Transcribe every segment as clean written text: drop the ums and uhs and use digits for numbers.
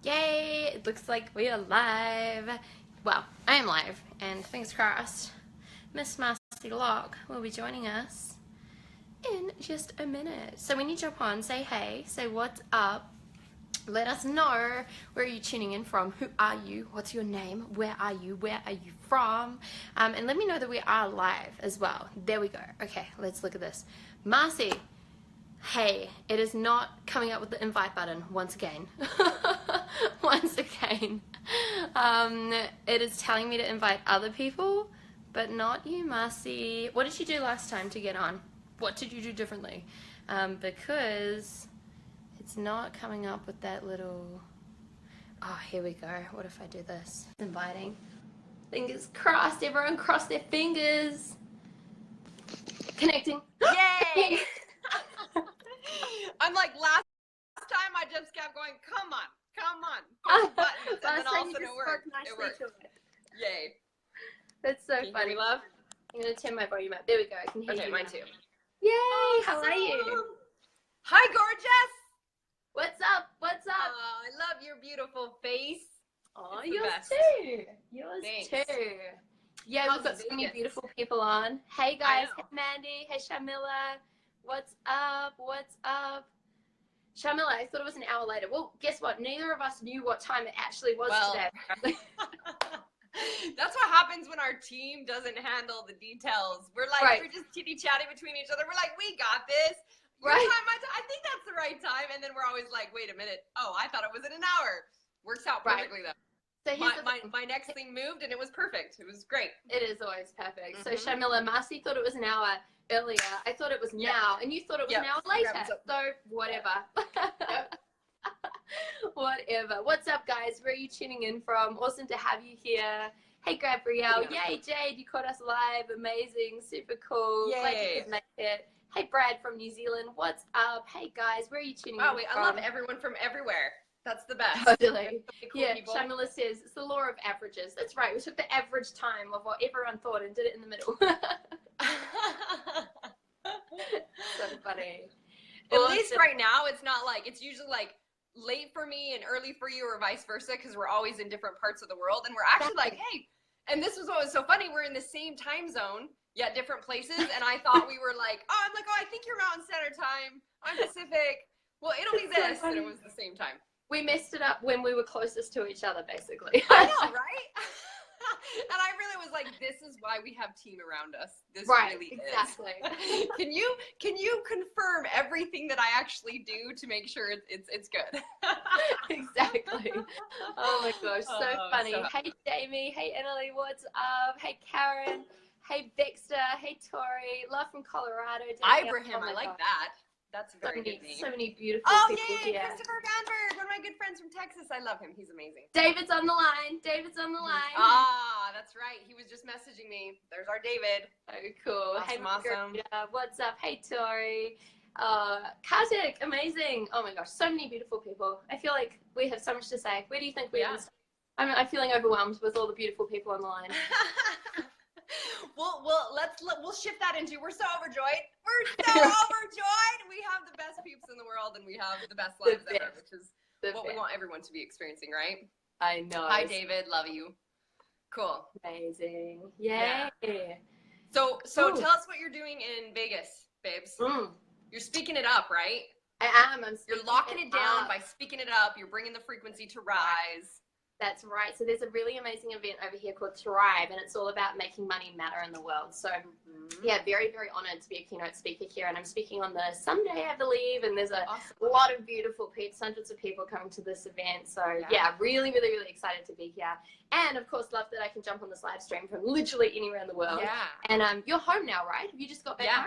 Yay! It looks like we are live. Well, I am live, and fingers crossed, Miss Marci Lock will be joining us in just a minute. So when you jump on, say hey, say what's up, let us know where are you tuning in from, who are you, what's your name, where are you from, and let me know that we are live as well. There we go. Okay, let's look at this. Marci, hey, it is not coming up with the invite button once again. Once again. It is telling me to invite other people, but not you, Marci. What did you do last time to get on? What did you do differently? Because it's not coming up with that little... Oh, here we go. What if I do this? Inviting. Fingers crossed. Everyone cross their fingers. Connecting. Yay! I'm like, last time I just kept going, come on, buttons, and then all of a sudden it worked. It worked. Yay. That's so Can you funny. hear me, love? I'm going to turn my volume up. There we go. I can hear you. Okay, mine now. too. Yay! Awesome. How are you? Hi, gorgeous! What's up? What's up? I love your beautiful face. Oh, it's the yours best. too. Yours Thanks. too. Yeah, How's we've got so many Vegas? beautiful people on. Hey guys, know. hey Mandy, hey Shamila. What's up? What's up? Shamila, I thought it was an hour later. Well, guess what? Neither of us knew what time it actually was today. That's what happens when our team doesn't handle the details. We're like, Right. we're just chitty-chatting between each other. We're like, we got this. Your Right. time, my time. I think that's the right time. And then we're always like, wait a minute. Oh, I thought it was in an hour. Works out perfectly though. So here's My next thing moved and it was perfect. It was great. It is always perfect. So Shamila, Marci thought it was an hour earlier. I thought it was now, and you thought it was an hour later. So whatever. Whatever. What's up, guys? Where are you tuning in from? Awesome to have you here. Hey, Gabrielle. Yay, Jade. You caught us live. Amazing. Super cool. Yay. Glad you could make it. Hey, Brad from New Zealand. What's up? Hey, guys. Where are you tuning in from? I love everyone from everywhere. That's the best. Totally. Cool Yeah, people. Shamila says it's the law of averages. That's right. We took the average time of what everyone thought and did it in the middle. So funny. At least right now, it's not like, it's usually like late for me and early for you or vice versa because we're always in different parts of the world. And we're actually like, hey, and this was what was so funny. We're in the same time zone, yet different places. And I thought we were like, oh, I think you're Mountain Standard Time. I'm Pacific. Well, it'll be this. And it was the same time. We messed it up when we were closest to each other, basically. I know, right? And I really was like, this is why we have team around us. This really exactly. is. Can you confirm everything that I actually do to make sure it's good? Exactly. Oh my gosh, so funny. So hey Jamie, hey Emily, what's up? Hey Karen, hey Dexter, hey Tori, love from Colorado. Ibrahim, I like that. That's a very good name. So many beautiful people here. Christopher Ganberg, one of my good friends from Texas. I love him. He's amazing. David's on the line. David's on the line. Ah, that's right. He was just messaging me. There's our David. Oh, cool. Awesome, hey, awesome. What's up? Hey, Tori. Kartik, amazing. Oh my gosh, so many beautiful people. I feel like we have so much to say. Where do you think we are? I'm feeling overwhelmed with all the beautiful people on the line. We'll shift that into we're so overjoyed. We're so overjoyed. We have the best peeps in the world and we have the best lives ever, which is what we want everyone to be experiencing, right? I know. Hi, David. Love you. Cool. Amazing. Yay. Yeah. So tell us what you're doing in Vegas, babes. You're speaking it up, right? I am. You're locking it down by speaking it up. You're bringing the frequency to rise. That's right. So there's a really amazing event over here called Thrive, and it's all about making money matter in the world. So yeah, very, very honored to be a keynote speaker here. And I'm speaking on the Sunday, I believe, and there's a lot of beautiful peeps, hundreds of people coming to this event. So yeah, really, really, really excited to be here. And of course, love that I can jump on this live stream from literally anywhere in the world. Yeah. And you're home now, right? Have you just got back home?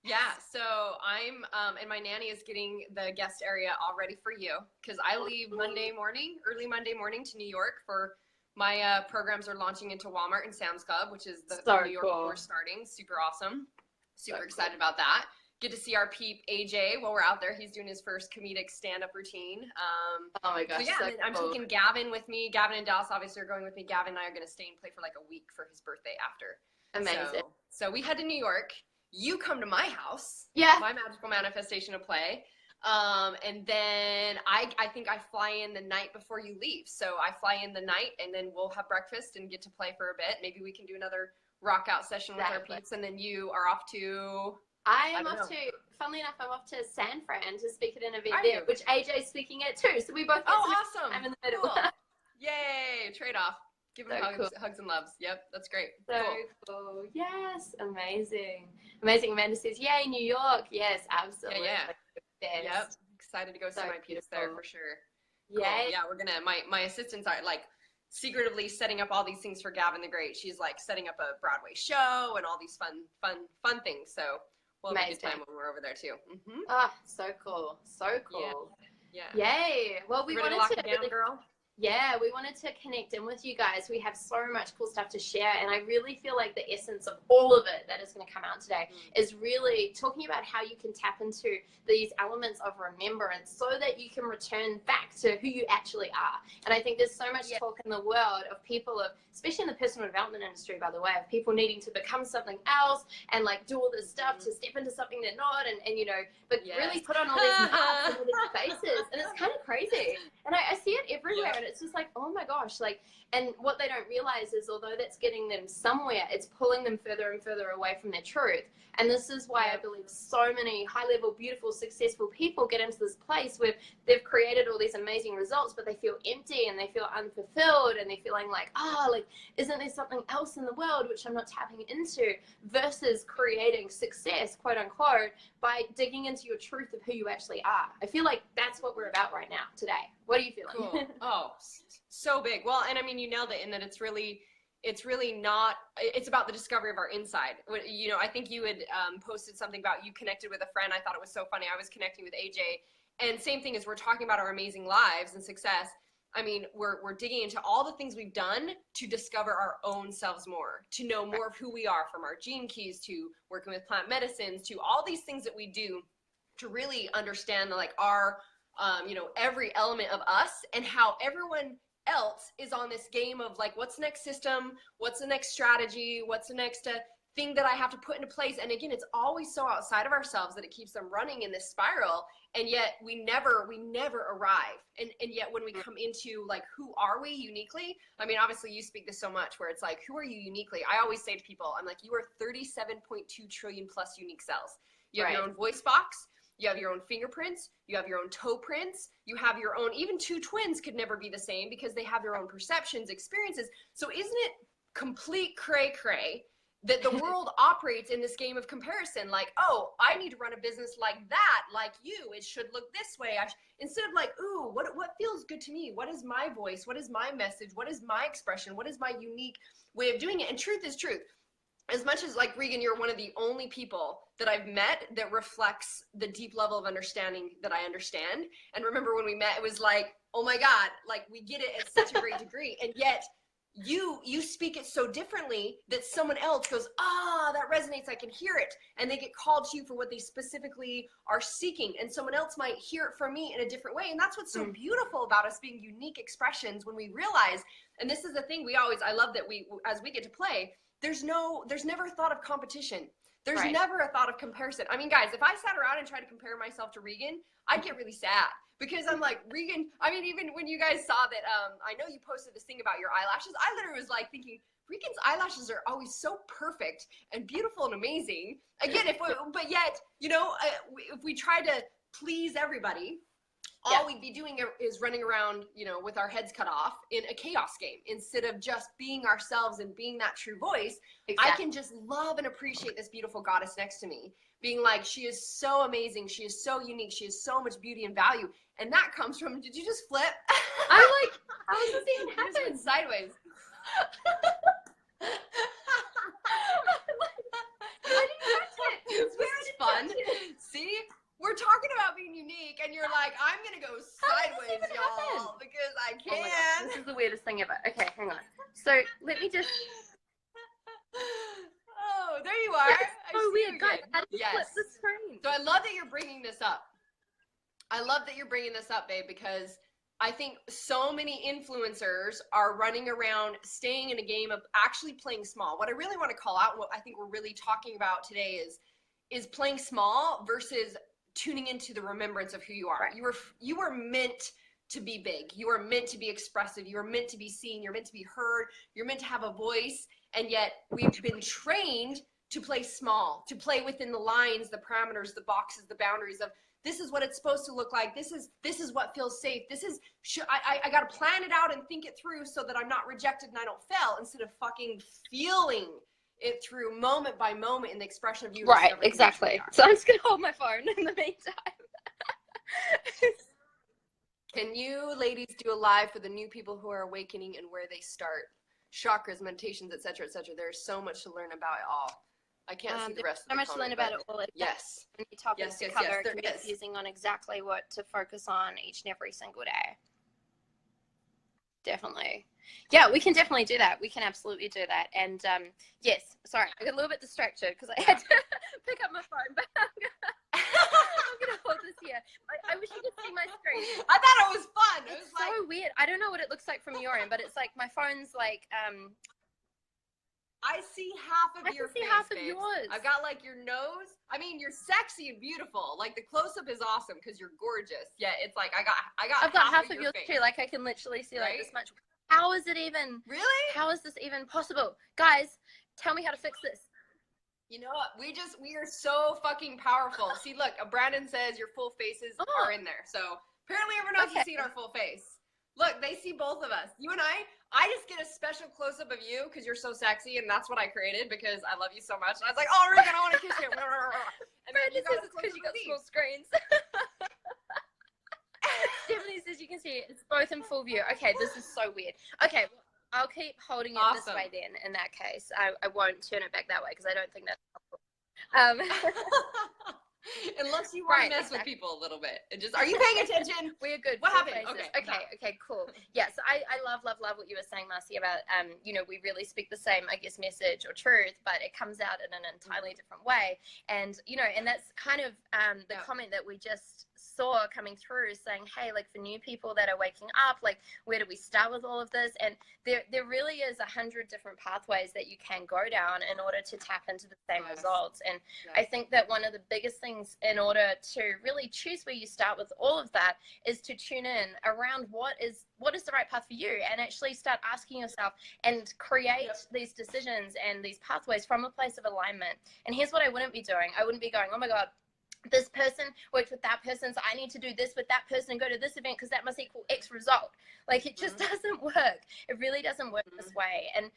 Yeah, so I'm, and my nanny is getting the guest area all ready for you because I leave early Monday morning to New York for my programs are launching into Walmart and Sam's Club, which is the New York we're starting. Super awesome. Super excited about that. Get to see our peep AJ while we're out there. He's doing his first comedic stand-up routine. Oh my gosh. So yeah, I'm taking Gavin with me. Gavin and Dallas obviously are going with me. Gavin and I are going to stay and play for like a week for his birthday after. Amazing. So we head to New York. You come to my house. Yeah. My magical manifestation of play. And then I think I fly in the night before you leave. So I fly in the night and then we'll have breakfast and get to play for a bit. Maybe we can do another rock out session with our peeps. And then you are off to... I'm off to, funnily enough, I'm off to San Fran to speak at an event there, which AJ's speaking at too. So we both get awesome. I'm in the middle. Cool. Yay, trade-off. Give them hugs and loves. Yep, that's great. So cool. Yes, amazing. Amazing. Amanda says, yay, New York. Yes, absolutely. Yeah. Yep. Excited to go see my peeps there for sure. Cool. Yay. Yeah, we're gonna, my assistants are like secretively setting up all these things for Gavin the Great. She's like setting up a Broadway show and all these fun things. So we'll have a good time when we're over there too. So cool. So cool. Yeah. Yay. Well, we wanted to lock to it down, girl. Yeah, we wanted to connect in with you guys. We have so much cool stuff to share, and I really feel like the essence of all of it that is going to come out today is really talking about how you can tap into these elements of remembrance so that you can return back to who you actually are. And I think there's so much talk in the world of people, especially in the personal development industry, by the way, of people needing to become something else and like do all this stuff to step into something they're not, and you know, but really put on all these masks and all these faces, and it's kind of crazy. And I see it everywhere, and it's just like, oh my gosh, like, and what they don't realize is although that's getting them somewhere, it's pulling them further and further away from their truth. And this is why I believe so many high-level, beautiful, successful people get into this place where they've created all these amazing results, but they feel empty and they feel unfulfilled, and they're feeling like, like, isn't there something else in the world which I'm not tapping into, versus creating success, quote unquote, by digging into your truth of who you actually are. I feel like that's what we're about right now today. What are you feeling? Cool. Oh, so big. Well, and I mean, you nailed it in that it's really not, it's about the discovery of our inside. You know, I think you had posted something about you connected with a friend. I thought it was so funny. I was connecting with AJ, and same thing as we're talking about our amazing lives and success. I mean, we're digging into all the things we've done to discover our own selves more, to know more of who we are, from our gene keys to working with plant medicines to all these things that we do to really understand like our, you know, every element of us, and how everyone else is on this game of like, what's the next system, what's the next strategy, what's the next thing that I have to put into place. And again, it's always so outside of ourselves that it keeps them running in this spiral, and yet we never arrive. And yet when we come into like, who are we uniquely? I mean, obviously you speak this so much where it's like, who are you uniquely? I always say to people, I'm like, you are 37.2 trillion plus unique cells. You have your own voice box. You have your own fingerprints, you have your own toe prints, you have your own, even two twins could never be the same because they have their own perceptions, experiences. So isn't it complete cray-cray that the world operates in this game of comparison? Like, oh, I need to run a business like that, like you, it should look this way. Instead of like, ooh, what feels good to me? What is my voice? What is my message? What is my expression? What is my unique way of doing it? And truth is truth. As much as like Regan, you're one of the only people that I've met that reflects the deep level of understanding that I understand. And remember when we met, it was like, oh my God, like we get it at such a great degree. And yet you speak it so differently that someone else goes, that resonates, I can hear it. And they get called to you for what they specifically are seeking. And someone else might hear it from me in a different way. And that's what's so beautiful about us being unique expressions, when we realize, and this is the thing I love that as we get to play, there's never a thought of competition. There's never a thought of comparison. I mean, guys, if I sat around and tried to compare myself to Regan, I'd get really sad, because I'm like, Regan, I mean, even when you guys saw that, I know you posted this thing about your eyelashes, I literally was like thinking, Regan's eyelashes are always so perfect and beautiful and amazing. Again, but yet, you know, if we try to please everybody, all we'd be doing is running around, you know, with our heads cut off in a chaos game, instead of just being ourselves and being that true voice. I can just love and appreciate this beautiful goddess next to me, being like, she is so amazing, she is so unique, she has so much beauty and value. And that comes from, did you just flip? I was just even happening. Just went sideways. This is fun. See? We're talking about being unique, and you're like, I'm going to go sideways, y'all, because I can. Oh my gosh, this is the weirdest thing ever. Okay, hang on. So let me just... Oh, there you are. That's so weird, guys. Yes. Flip the screen. So I love that you're bringing this up. I love that you're bringing this up, babe, because I think so many influencers are running around staying in a game of actually playing small. What I really want to call out, what I think we're really talking about today is playing small versus tuning into the remembrance of who you are. Right. You were meant to be big. You are meant to be expressive. You are meant to be seen. You're meant to be heard. You're meant to have a voice. And yet we've been trained to play small, to play within the lines, the parameters, the boxes, the boundaries of this is what it's supposed to look like. This is what feels safe. I got to plan it out and think it through so that I'm not rejected and I don't fail, instead of fucking feeling it through moment by moment in the expression of you. Right, exactly. So I'm just going to hold my phone in the meantime. Can you ladies do a live for the new people who are awakening and where they start? Chakras, meditations, etc., etc. There's so much to learn about it all. I can't see the rest of the comment. So much to learn about it all. Yes. Many topics to cover. There is. Using on exactly what to focus on each and every single day. Definitely. Yeah, we can definitely do that. We can absolutely do that. And yes, sorry, I got a little bit distracted because I had to pick up my phone, but I'm going to hold this here. I wish you could see my screen. I thought it was fun. It was so weird. I don't know what it looks like from your end, but it's like my phone's like I see half of your face. I can see half of yours. I've got like your nose. I mean, you're sexy and beautiful. Like the close up is awesome because you're gorgeous. Yeah, it's like I've got half of yours too. Like I can literally see like this much. How is it even? Really? How is this even possible? Guys, tell me how to fix this. You know what? We are so fucking powerful. See, look, Brandon says your full faces are in there. So apparently everyone else has seen our full face. Look, they see both of us. You and I just get a special close-up of you because you're so sexy, and that's what I created because I love you so much. And I was like, oh, Regan, I want to kiss you. And then you got it's because you got small screens. Stephanie says you can see it. It's both in full view. Okay, this is so weird. Okay, well, I'll keep holding it this way then. In that case, I won't turn it back that way because I don't think that's helpful. Unless you want to mess with people a little bit. And just, are you paying attention? We're good. What happened? Okay, cool. Yeah, so I love what you were saying, Marci, about, we really speak the same, I guess, message or truth, but it comes out in an entirely different way. And, and that's kind of the comment that we just saw coming through, saying, hey, like for new people that are waking up, like where do we start with all of this? And there really is 100 different pathways that you can go down in order to tap into the same results. And I think that one of the biggest things in order to really choose where you start with all of that is to tune in around what is the right path for you, and actually start asking yourself and create these decisions and these pathways from a place of alignment. And here's what I wouldn't be doing. I wouldn't be going, oh my God, this person worked with that person, so I need to do this with that person and go to this event because that must equal X result. Like it just doesn't work. It really doesn't work this way. And,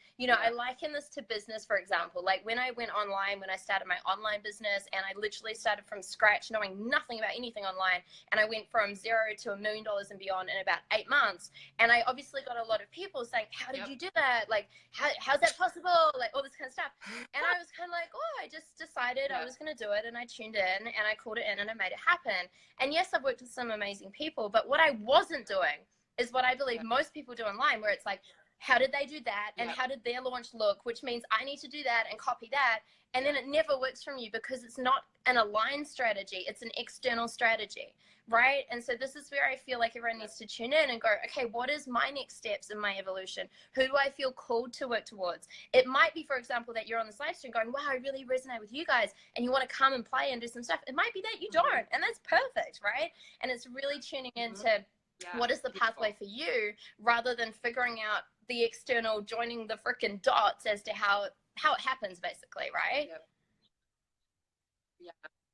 I liken this to business, for example. Like when I went online, when I started my online business, and I literally started from scratch, knowing nothing about anything online, and I went from $0 to $1 million and beyond in about 8 months. And I obviously got a lot of people saying, how did you do that? Like, how's that possible? Like all this kind of stuff. And I was kind of like, I just decided I was going to do it, and I tuned in and I called it in and I made it happen. And yes, I've worked with some amazing people, but what I wasn't doing is what I believe most people do online, where it's like, how did they do that? And how did their launch look? Which means I need to do that and copy that. And then it never works from you because it's not an aligned strategy. It's an external strategy, right? And so this is where I feel like everyone needs to tune in and go, okay, what is my next steps in my evolution? Who do I feel called to work towards? It might be, for example, that you're on this live stream going, wow, I really resonate with you guys, and you want to come and play and do some stuff. It might be that you don't, and that's perfect, right? And it's really tuning into what is the pathway for you, rather than figuring out the external, joining the frickin' dots as to how it happens, basically, right?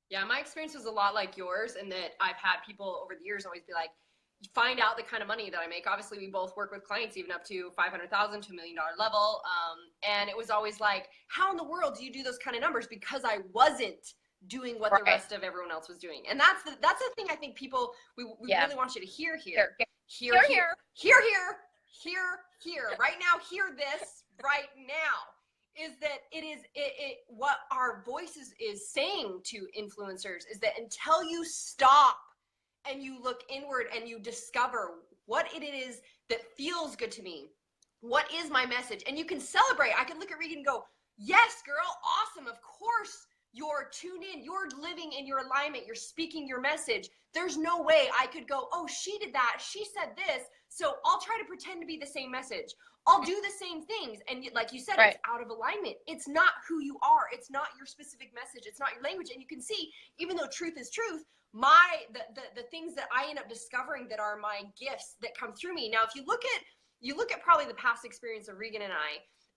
Yeah, my experience was a lot like yours, in that I've had people over the years always be like, find out the kind of money that I make. Obviously, we both work with clients even up to $500,000 to $1 million level. And it was always like, how in the world do you do those kind of numbers? Because I wasn't doing what the rest of everyone else was doing. And that's the thing I think people, we really want you to hear here. Hear right now, hear this right now. Is that what our voice is saying to influencers is that until you stop and you look inward and you discover what it is that feels good to me, what is my message, and you can celebrate. I can look at Regan and go, yes, girl, awesome. Of course you're tuned in, you're living in your alignment, you're speaking your message. There's no way I could go, oh, she did that, she said this, So I'll try to pretend to be the same message. I'll do the same things. And like you said, Right. it's out of alignment. It's not who you are. It's not your specific message. It's not your language. And you can see, even though truth is truth, the things that I end up discovering that are my gifts that come through me. Now, if you look at probably the past experience of Regan and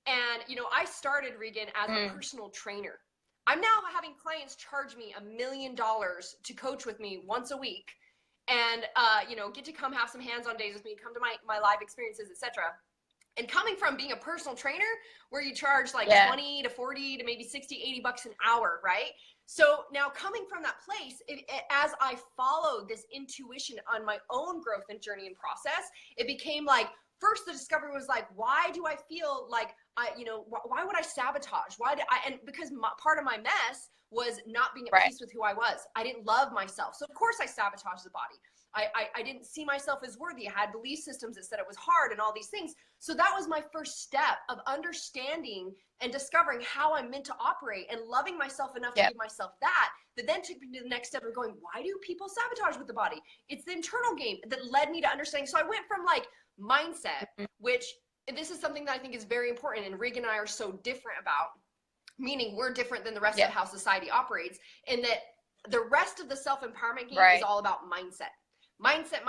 and I started, Regan, as a personal trainer. I'm now having clients charge me $1 million to coach with me once a week, and get to come have some hands-on days with me, come to my live experiences, etc. And coming from being a personal trainer where you charge like 20 to 40 to maybe 60, 80 bucks an hour, right? So now coming from that place, as I followed this intuition on my own growth and journey and process, it became like, first the discovery was like, why do I feel like why would I sabotage? And because part of my mess was not being at peace with who I was. I didn't love myself. So of course I sabotaged the body. I didn't see myself as worthy. I had belief systems that said it was hard and all these things. So that was my first step of understanding and discovering how I'm meant to operate and loving myself enough to give myself that then took me to the next step of going, why do people sabotage with the body? It's the internal game that led me to understanding. So I went from like mindset, which this is something that I think is very important, and Regan and I are so different about, meaning we're different than the rest of how society operates, in that the rest of the self-empowerment game is all about mindset. Mindset.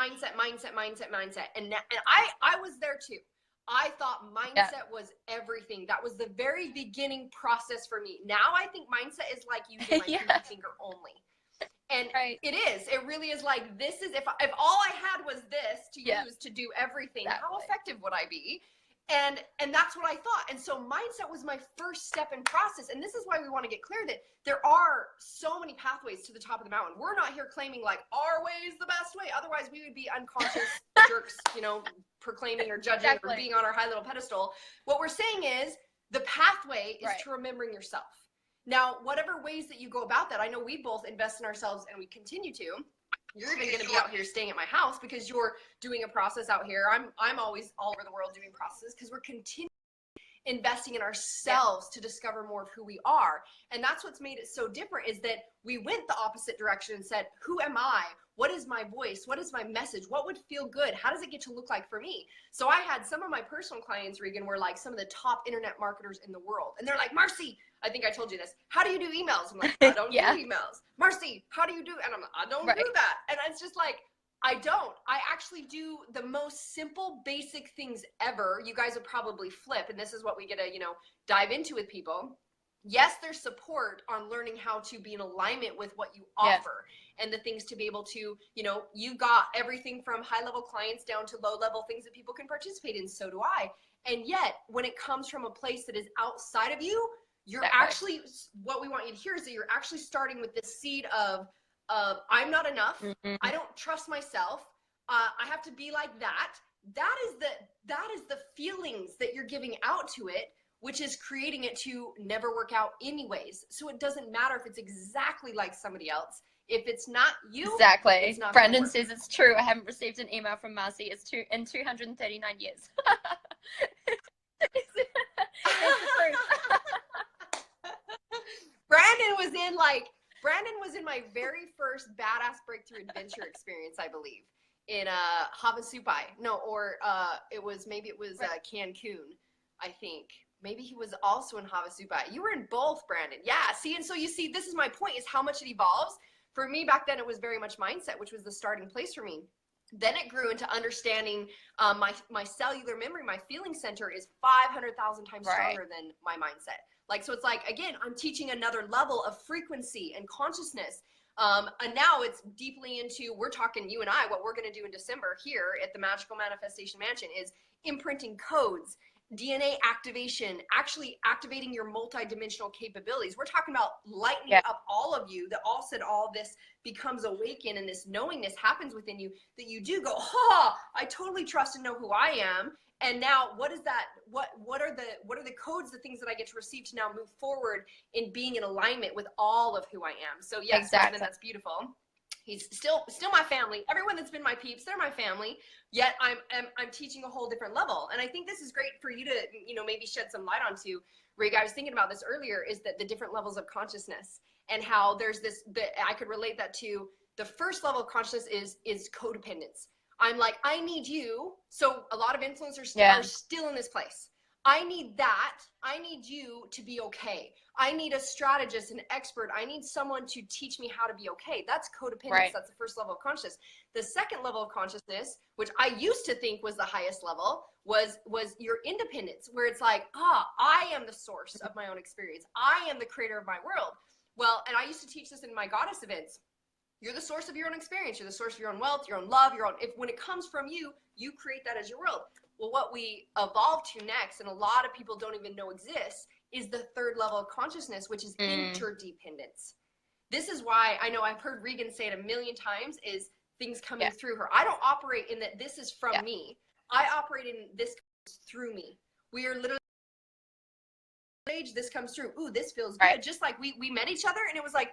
And I was there too. I thought mindset was everything. That was the very beginning process for me. Now I think mindset is like using my pinky finger only. And it is. It really is like, this is, if all I had was this to use to do everything, how effective would I be? And that's what I thought. And so mindset was my first step in process. And this is why we want to get clear that there are so many pathways to the top of the mountain. We're not here claiming like our way is the best way. Otherwise we would be unconscious jerks, proclaiming or judging or being on our high little pedestal. What we're saying is the pathway is to remembering yourself. Now, whatever ways that you go about that, I know we both invest in ourselves and we continue to. You're even going to be out here staying at my house because you're doing a process out here. I'm always all over the world doing processes because we're continuing investing in ourselves to discover more of who we are. And that's what's made it so different, is that we went the opposite direction and said, who am I? What is my voice? What is my message? What would feel good? How does it get to look like for me? So I had some of my personal clients, Regan, were like some of the top internet marketers in the world. And they're like, Marci, I think I told you this. How do you do emails? I'm like, I don't do emails. Marci, how do you do? And I'm like, I don't do that. And it's just like, I don't. I actually do the most simple, basic things ever. You guys would probably flip. And this is what we get to, dive into with people. Yes, there's support on learning how to be in alignment with what you offer and the things to be able to, you got everything from high-level clients down to low-level things that people can participate in. So do I. And yet, when it comes from a place that is outside of you, you're actually, what we want you to hear is that you're actually starting with this seed of I'm not enough. I don't trust myself. I have to be like that. That is the feelings that you're giving out to it, which is creating it to never work out anyways. So it doesn't matter if it's exactly like somebody else. If it's not you, it's not Brandon says it's true. I haven't received an email from Marci in 239 years. It's the truth. Brandon was in my very first badass breakthrough adventure experience, I believe, in Havasupai. No, or it was Cancun, I think. Maybe he was also in Havasupai. You were in both, Brandon. Yeah, see, and so you see, this is my point, is how much it evolves. For me back then, it was very much mindset, which was the starting place for me. Then it grew into understanding my cellular memory, my feeling center is 500,000 times stronger than my mindset. So it's like, again, I'm teaching another level of frequency and consciousness. And now it's deeply into, we're talking, you and I, what we're going to do in December here at the Magical Manifestation Mansion is imprinting codes, DNA activation, actually activating your multidimensional capabilities. We're talking about lightening up all of you, that all said all this becomes awakened, and this knowingness happens within you, that you do go, I totally trust and know who I am. And now what is that? What are the codes, the things that I get to receive to now move forward in being in alignment with all of who I am? So yes, Brandon, that's beautiful. He's still my family. Everyone that's been my peeps, they're my family. Yet I'm teaching a whole different level. And I think this is great for you to, maybe shed some light onto. Rig, I was thinking about this earlier, is that the different levels of consciousness, and how there's I could relate that to the first level of consciousness is codependence. I'm like, I need you. So a lot of influencers Yeah. are still in this place. I need that. I need you to be okay. I need a strategist, an expert. I need someone to teach me how to be okay. That's codependence. Right. That's the first level of consciousness. The second level of consciousness, which I used to think was the highest level, was your independence, where it's like, I am the source of my own experience. I am the creator of my world. Well, and I used to teach this in my goddess events. You're the source of your own experience. You're the source of your own wealth, your own love, your own, when it comes from you, you create that as your world. Well, what we evolve to next, and a lot of people don't even know exists, is the third level of consciousness, which is interdependence. This is why I know I've heard Regan say it a million times, is things coming through her. I don't operate in that this is from me. I operate in this comes through me. We are literally this comes through. Ooh, this feels good. Just like we met each other and it was like,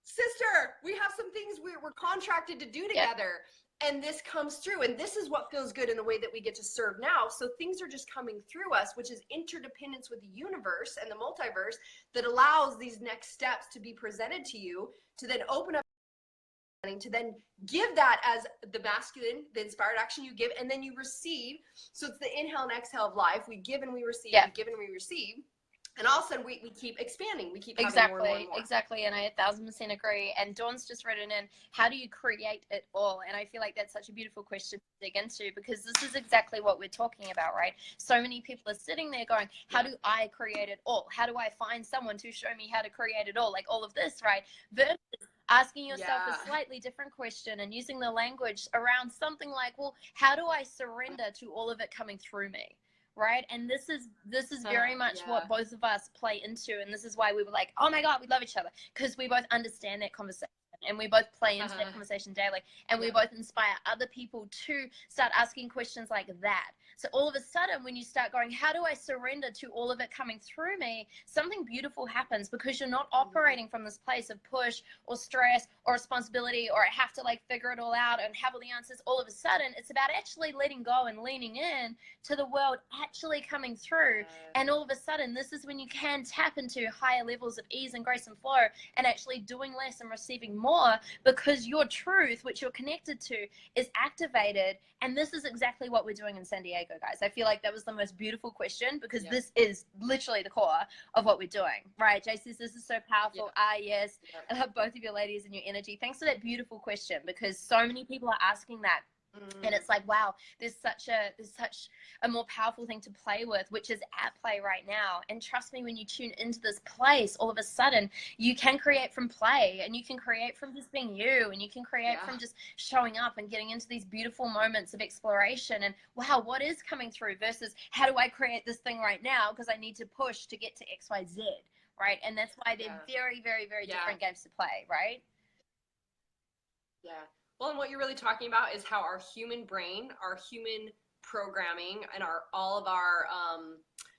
sister, we have some things we're contracted to do together. And this comes through, and this is what feels good in the way that we get to serve now. So things are just coming through us, which is interdependence with the universe and the multiverse that allows these next steps to be presented to you, to then open up, to then give that as the masculine, the inspired action you give, and then you receive. So it's the inhale and exhale of life. We give and we receive, we give and we receive. And all of a sudden, we keep expanding. We keep having more and more and more. Exactly, and I 1000% agree. And Dawn's just written in, how do you create it all? And I feel like that's such a beautiful question to dig into, because this is exactly what we're talking about, right? So many people are sitting there going, how do I create it all? How do I find someone to show me how to create it all? Like all of this, right? Versus asking yourself a slightly different question and using the language around something like, well, how do I surrender to all of it coming through me? Right. And this is very much what both of us play into. And this is why we were like, oh my God, we love each other, because we both understand that conversation and we both play into that conversation daily, and we both inspire other people to start asking questions like that. So all of a sudden, when you start going, how do I surrender to all of it coming through me? Something beautiful happens, because you're not operating from this place of push or stress or responsibility, or I have to like figure it all out and have all the answers. All of a sudden, it's about actually letting go and leaning in to the world actually coming through. And all of a sudden, this is when you can tap into higher levels of ease and grace and flow, and actually doing less and receiving more, because your truth, which you're connected to, is activated. And this is exactly what we're doing in San Diego, guys. I feel like that was the most beautiful question, because this is literally the core of what we're doing, right? Jay says, this is so powerful. Yes. I love both of your ladies and your energy. Thanks for that beautiful question, because so many people are asking that. And it's like, wow, there's such a more powerful thing to play with, which is at play right now. And trust me, when you tune into this place, all of a sudden you can create from play, and you can create from just being you, and you can create from just showing up and getting into these beautiful moments of exploration. And wow, what is coming through, versus how do I create this thing right now because I need to push to get to XYZ, right? And that's why they're very, very, very different games to play, right? Well, and what you're really talking about is how our human brain, our human programming, and all of our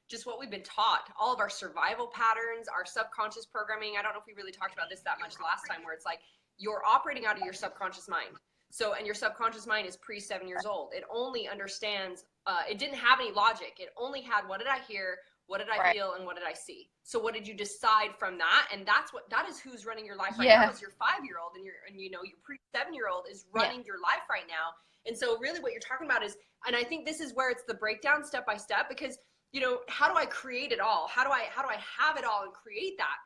just what we've been taught, all of our survival patterns, our subconscious programming. I don't know if we really talked about this that much last time, where it's like you're operating out of your subconscious mind. So, and your subconscious mind is pre 7 years old. It only understands, it didn't have any logic. It only had, what did I hear? What did I feel? And what did I see? So what did you decide from that? And that is who's running your life right now, is your 5-year-old, and your pre 7-year-old is running your life right now. And so really what you're talking about is, and I think this is where it's the breakdown step by step, because, how do I create it all? How do I have it all and create that?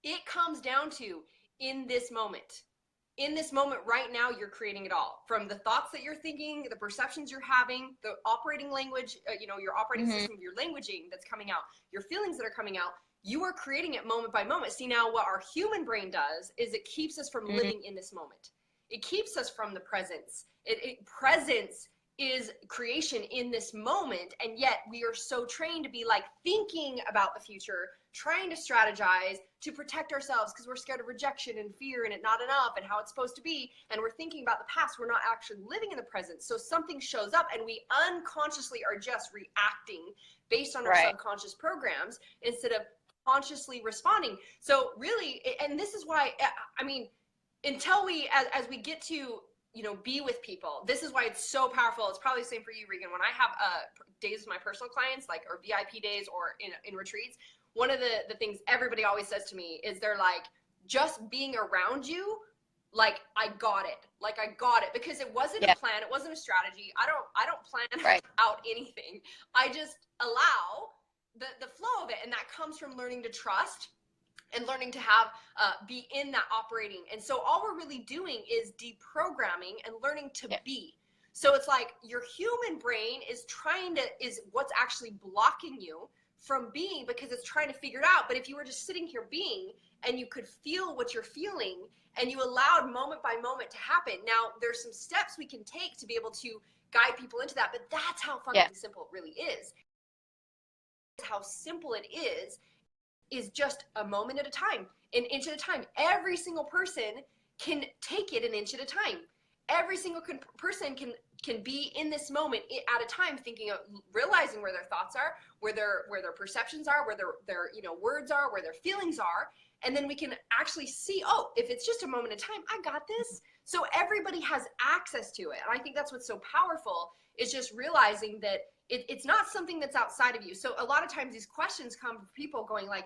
It comes down to, in this moment right now, you're creating it all, from the thoughts that you're thinking, the perceptions you're having, the operating language, your operating system, your languaging that's coming out, your feelings that are coming out. You are creating it moment by moment. See, now what our human brain does is it keeps us from living in this moment. It keeps us from the presence. Presence is creation in this moment, and yet we are so trained to be like thinking about the future, trying to strategize to protect ourselves because we're scared of rejection and fear and it not enough and how it's supposed to be, and we're thinking about the past. We're not actually living in the present. So something shows up and we unconsciously are just reacting based on our subconscious programs instead of consciously responding. So really, and this is why, I mean, until we, as we get to be with people, this is why it's so powerful. It's probably the same for you, Regan. When I have days with my personal clients, or VIP days, or in retreats, one of the things everybody always says to me is, they're like, just being around you like I got it. Like I got it because it wasn't a plan. It wasn't a strategy. I don't plan out anything. I just allow the flow of it. And that comes from learning to trust and learning to have, be in that operating. And so all we're really doing is deprogramming and learning to be. So it's like your human brain is is what's actually blocking you from being, because it's trying to figure it out. But if you were just sitting here being, and you could feel what you're feeling, and you allowed moment by moment to happen. Now, there's some steps we can take to be able to guide people into that, but that's how fucking simple it really is. How simple it is just a moment at a time, an inch at a time. Every single person can take it an inch at a time. Every single person can be in this moment at a time, thinking of, realizing where their thoughts are, where their perceptions are, where their words are, where their feelings are. And then we can actually see, oh, if it's just a moment in time, I got this. So everybody has access to it. And I think that's what's so powerful, is just realizing that it's not something that's outside of you. So a lot of times these questions come from people going like,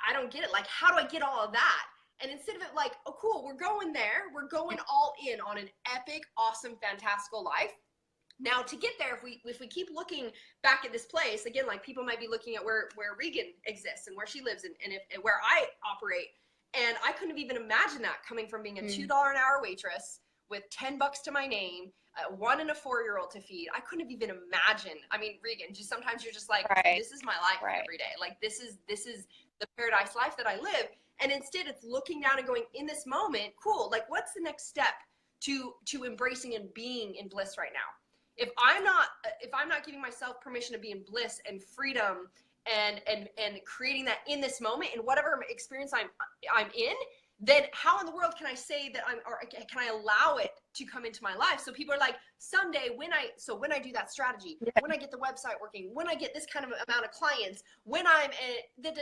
I don't get it. Like, how do I get all of that? And instead of it like, oh, cool, we're going there. We're going all in on an epic, awesome, fantastical life. Now, to get there, if we keep looking back at this place, again, like people might be looking at where Regan exists and where she lives and where I operate. And I couldn't have even imagined that coming from being a $2 an hour waitress with $10 to my name, 1 and a 4-year-old to feed. I couldn't have even imagined. I mean, Regan, just sometimes you're just like, this is my life every day. Like this is the paradise life that I live. And instead it's looking down and going, in this moment, cool, like what's the next step to embracing and being in bliss right now? If I'm not giving myself permission to be in bliss and freedom and creating that in this moment, in whatever experience I'm in, then how in the world can I say that can I allow it to come into my life? So people are like, someday when I do that strategy, when I get the website working, when I get this kind of amount of clients, when I'm then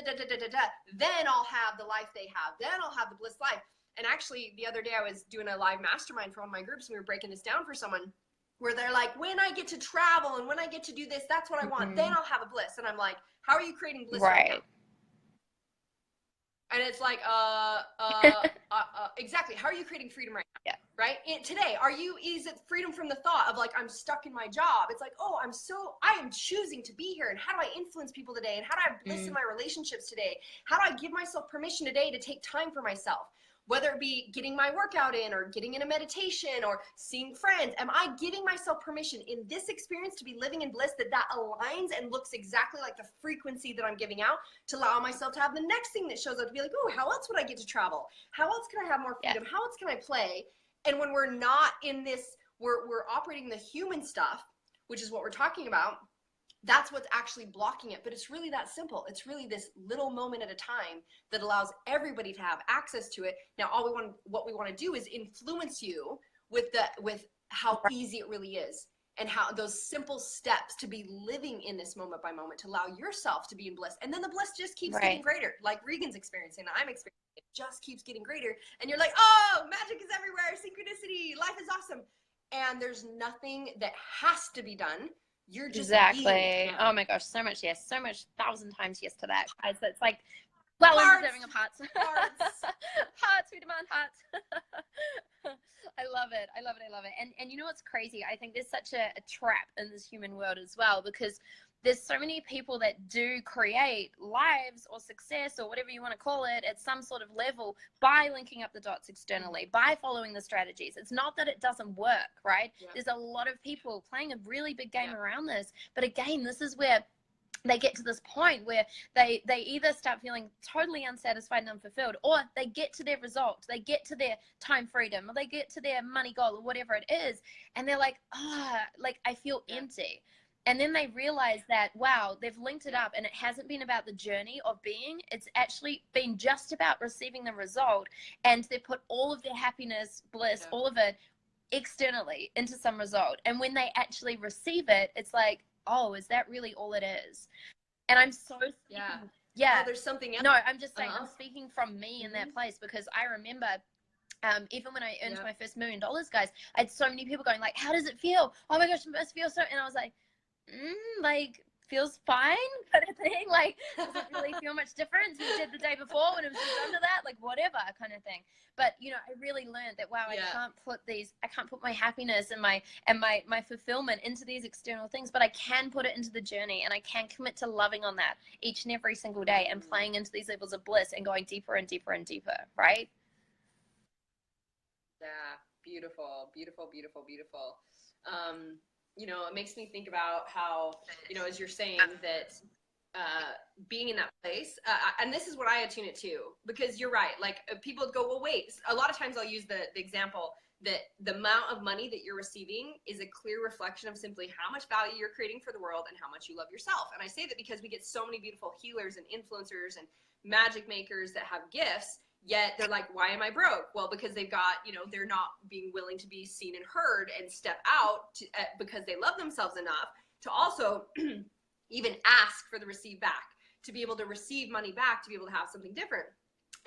I'll have the life they have, then I'll have the bliss life. And actually the other day I was doing a live mastermind for one of my groups, and we were breaking this down for someone, where they're like, when I get to travel and when I get to do this, that's what I want. Then I'll have a bliss. And I'm like, how are you creating bliss right now? And it's like, exactly. How are you creating freedom right now? Right? Today, is it freedom from the thought of like, I'm stuck in my job? It's like, oh, I am choosing to be here. And how do I influence people today? And how do I have bliss in my relationships today? How do I give myself permission today to take time for myself? Whether it be getting my workout in or getting in a meditation or seeing friends, am I giving myself permission in this experience to be living in bliss that aligns and looks exactly like the frequency that I'm giving out, to allow myself to have the next thing that shows up to be like, oh, how else would I get to travel? How else can I have more freedom? How else can I play? And when we're not in this, we're operating the human stuff, which is what we're talking about. That's what's actually blocking it. But it's really that simple. It's really this little moment at a time that allows everybody to have access to it. Now, what we want to do is influence you with how easy it really is, and how those simple steps to be living in this moment by moment, to allow yourself to be in bliss. And then the bliss just keeps getting greater, like Regan's experiencing, I'm experiencing. It just keeps getting greater. And you're like, oh, magic is everywhere. Synchronicity. Life is awesome. And there's nothing that has to be done. You're just being. Oh my gosh, so much yes, so much 1,000 times yes to that. It's like, well, we're deserving of hearts. Hearts, we demand hearts. I love it. I love it. I love it. And you know what's crazy? I think there's such a trap in this human world as well, because there's so many people that do create lives or success or whatever you want to call it at some sort of level by linking up the dots externally, by following the strategies. It's not that it doesn't work, right? There's a lot of people playing a really big game around this. But again, this is where they get to this point where they either start feeling totally unsatisfied and unfulfilled, or they get to their result, they get to their time freedom, or they get to their money goal or whatever it is, and they're like, like I feel empty. And then they realize that, wow, they've linked it up, and it hasn't been about the journey of being. It's actually been just about receiving the result. And they put all of their happiness, bliss, all of it externally into some result. And when they actually receive it, it's like, oh, is that really all it is? And I'm so oh, there's something else. No, I'm just saying, I'm speaking from me in that place, because I remember even when I earned my first $1 million, guys, I had so many people going like, how does it feel? Oh my gosh, it must feel so. And I was like, like, feels fine kind of thing. Like, does it really feel much different than it did the day before when it was just under that? Like, whatever kind of thing. But, you know, I really learned that, wow, I can't put my happiness and my fulfillment into these external things, but I can put it into the journey, and I can commit to loving on that each and every single day and playing into these levels of bliss and going deeper and deeper and deeper, right? Yeah, beautiful, beautiful, beautiful, beautiful. You know, it makes me think about how, you know, as you're saying that being in that place, and this is what I attune it to, because you're right. Like, people go, well, wait. A lot of times I'll use the example that the amount of money that you're receiving is a clear reflection of simply how much value you're creating for the world and how much you love yourself. And I say that because we get so many beautiful healers and influencers and magic makers that have gifts, yet they're like, why am I broke? Well, because they've got, you know, they're not being willing to be seen and heard and step out because they love themselves enough to also even ask for the receive back, to be able to receive money back, to be able to have something different.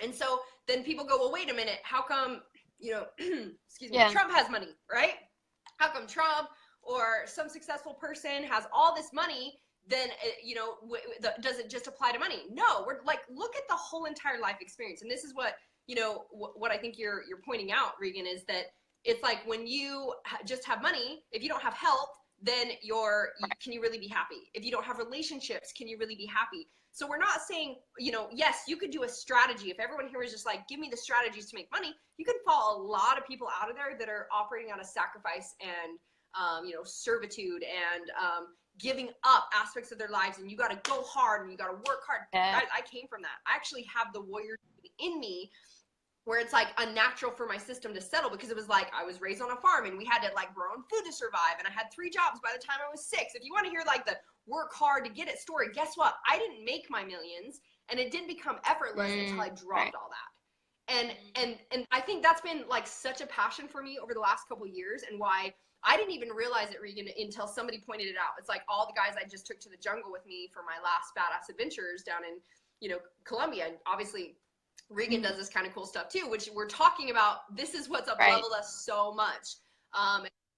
And so then people go, well, wait a minute, how come, you know, excuse me, Trump has money, right? How come Trump or some successful person has all this money? Then, you know, does it just apply to money? No, we're like, look at the whole entire life experience. And this is what, you know, what I think you're pointing out, Regan, is that it's like when you just have money, if you don't have health, then can you really be happy? If you don't have relationships, can you really be happy? So we're not saying, you know, yes, you could do a strategy. If everyone here was just like, give me the strategies to make money, you can fall a lot of people out of there that are operating out of sacrifice and, you know, servitude and giving up aspects of their lives, and you got to go hard and you got to work hard. I came from that. I actually have the warrior in me, where it's like unnatural for my system to settle, because it was like I was raised on a farm and we had to like grow our own food to survive, and I had 3 jobs by the time I was 6. If you want to hear like the work hard to get it story, guess what? I didn't make my millions, and it didn't become effortless until I dropped all that. And I think that's been like such a passion for me over the last couple of years, and why I didn't even realize it, Regan, until somebody pointed it out. It's like all the guys I just took to the jungle with me for my last badass adventures down in, you know, Colombia. And obviously Regan does this kind of cool stuff too, which we're talking about. This is what's up leveled us so much.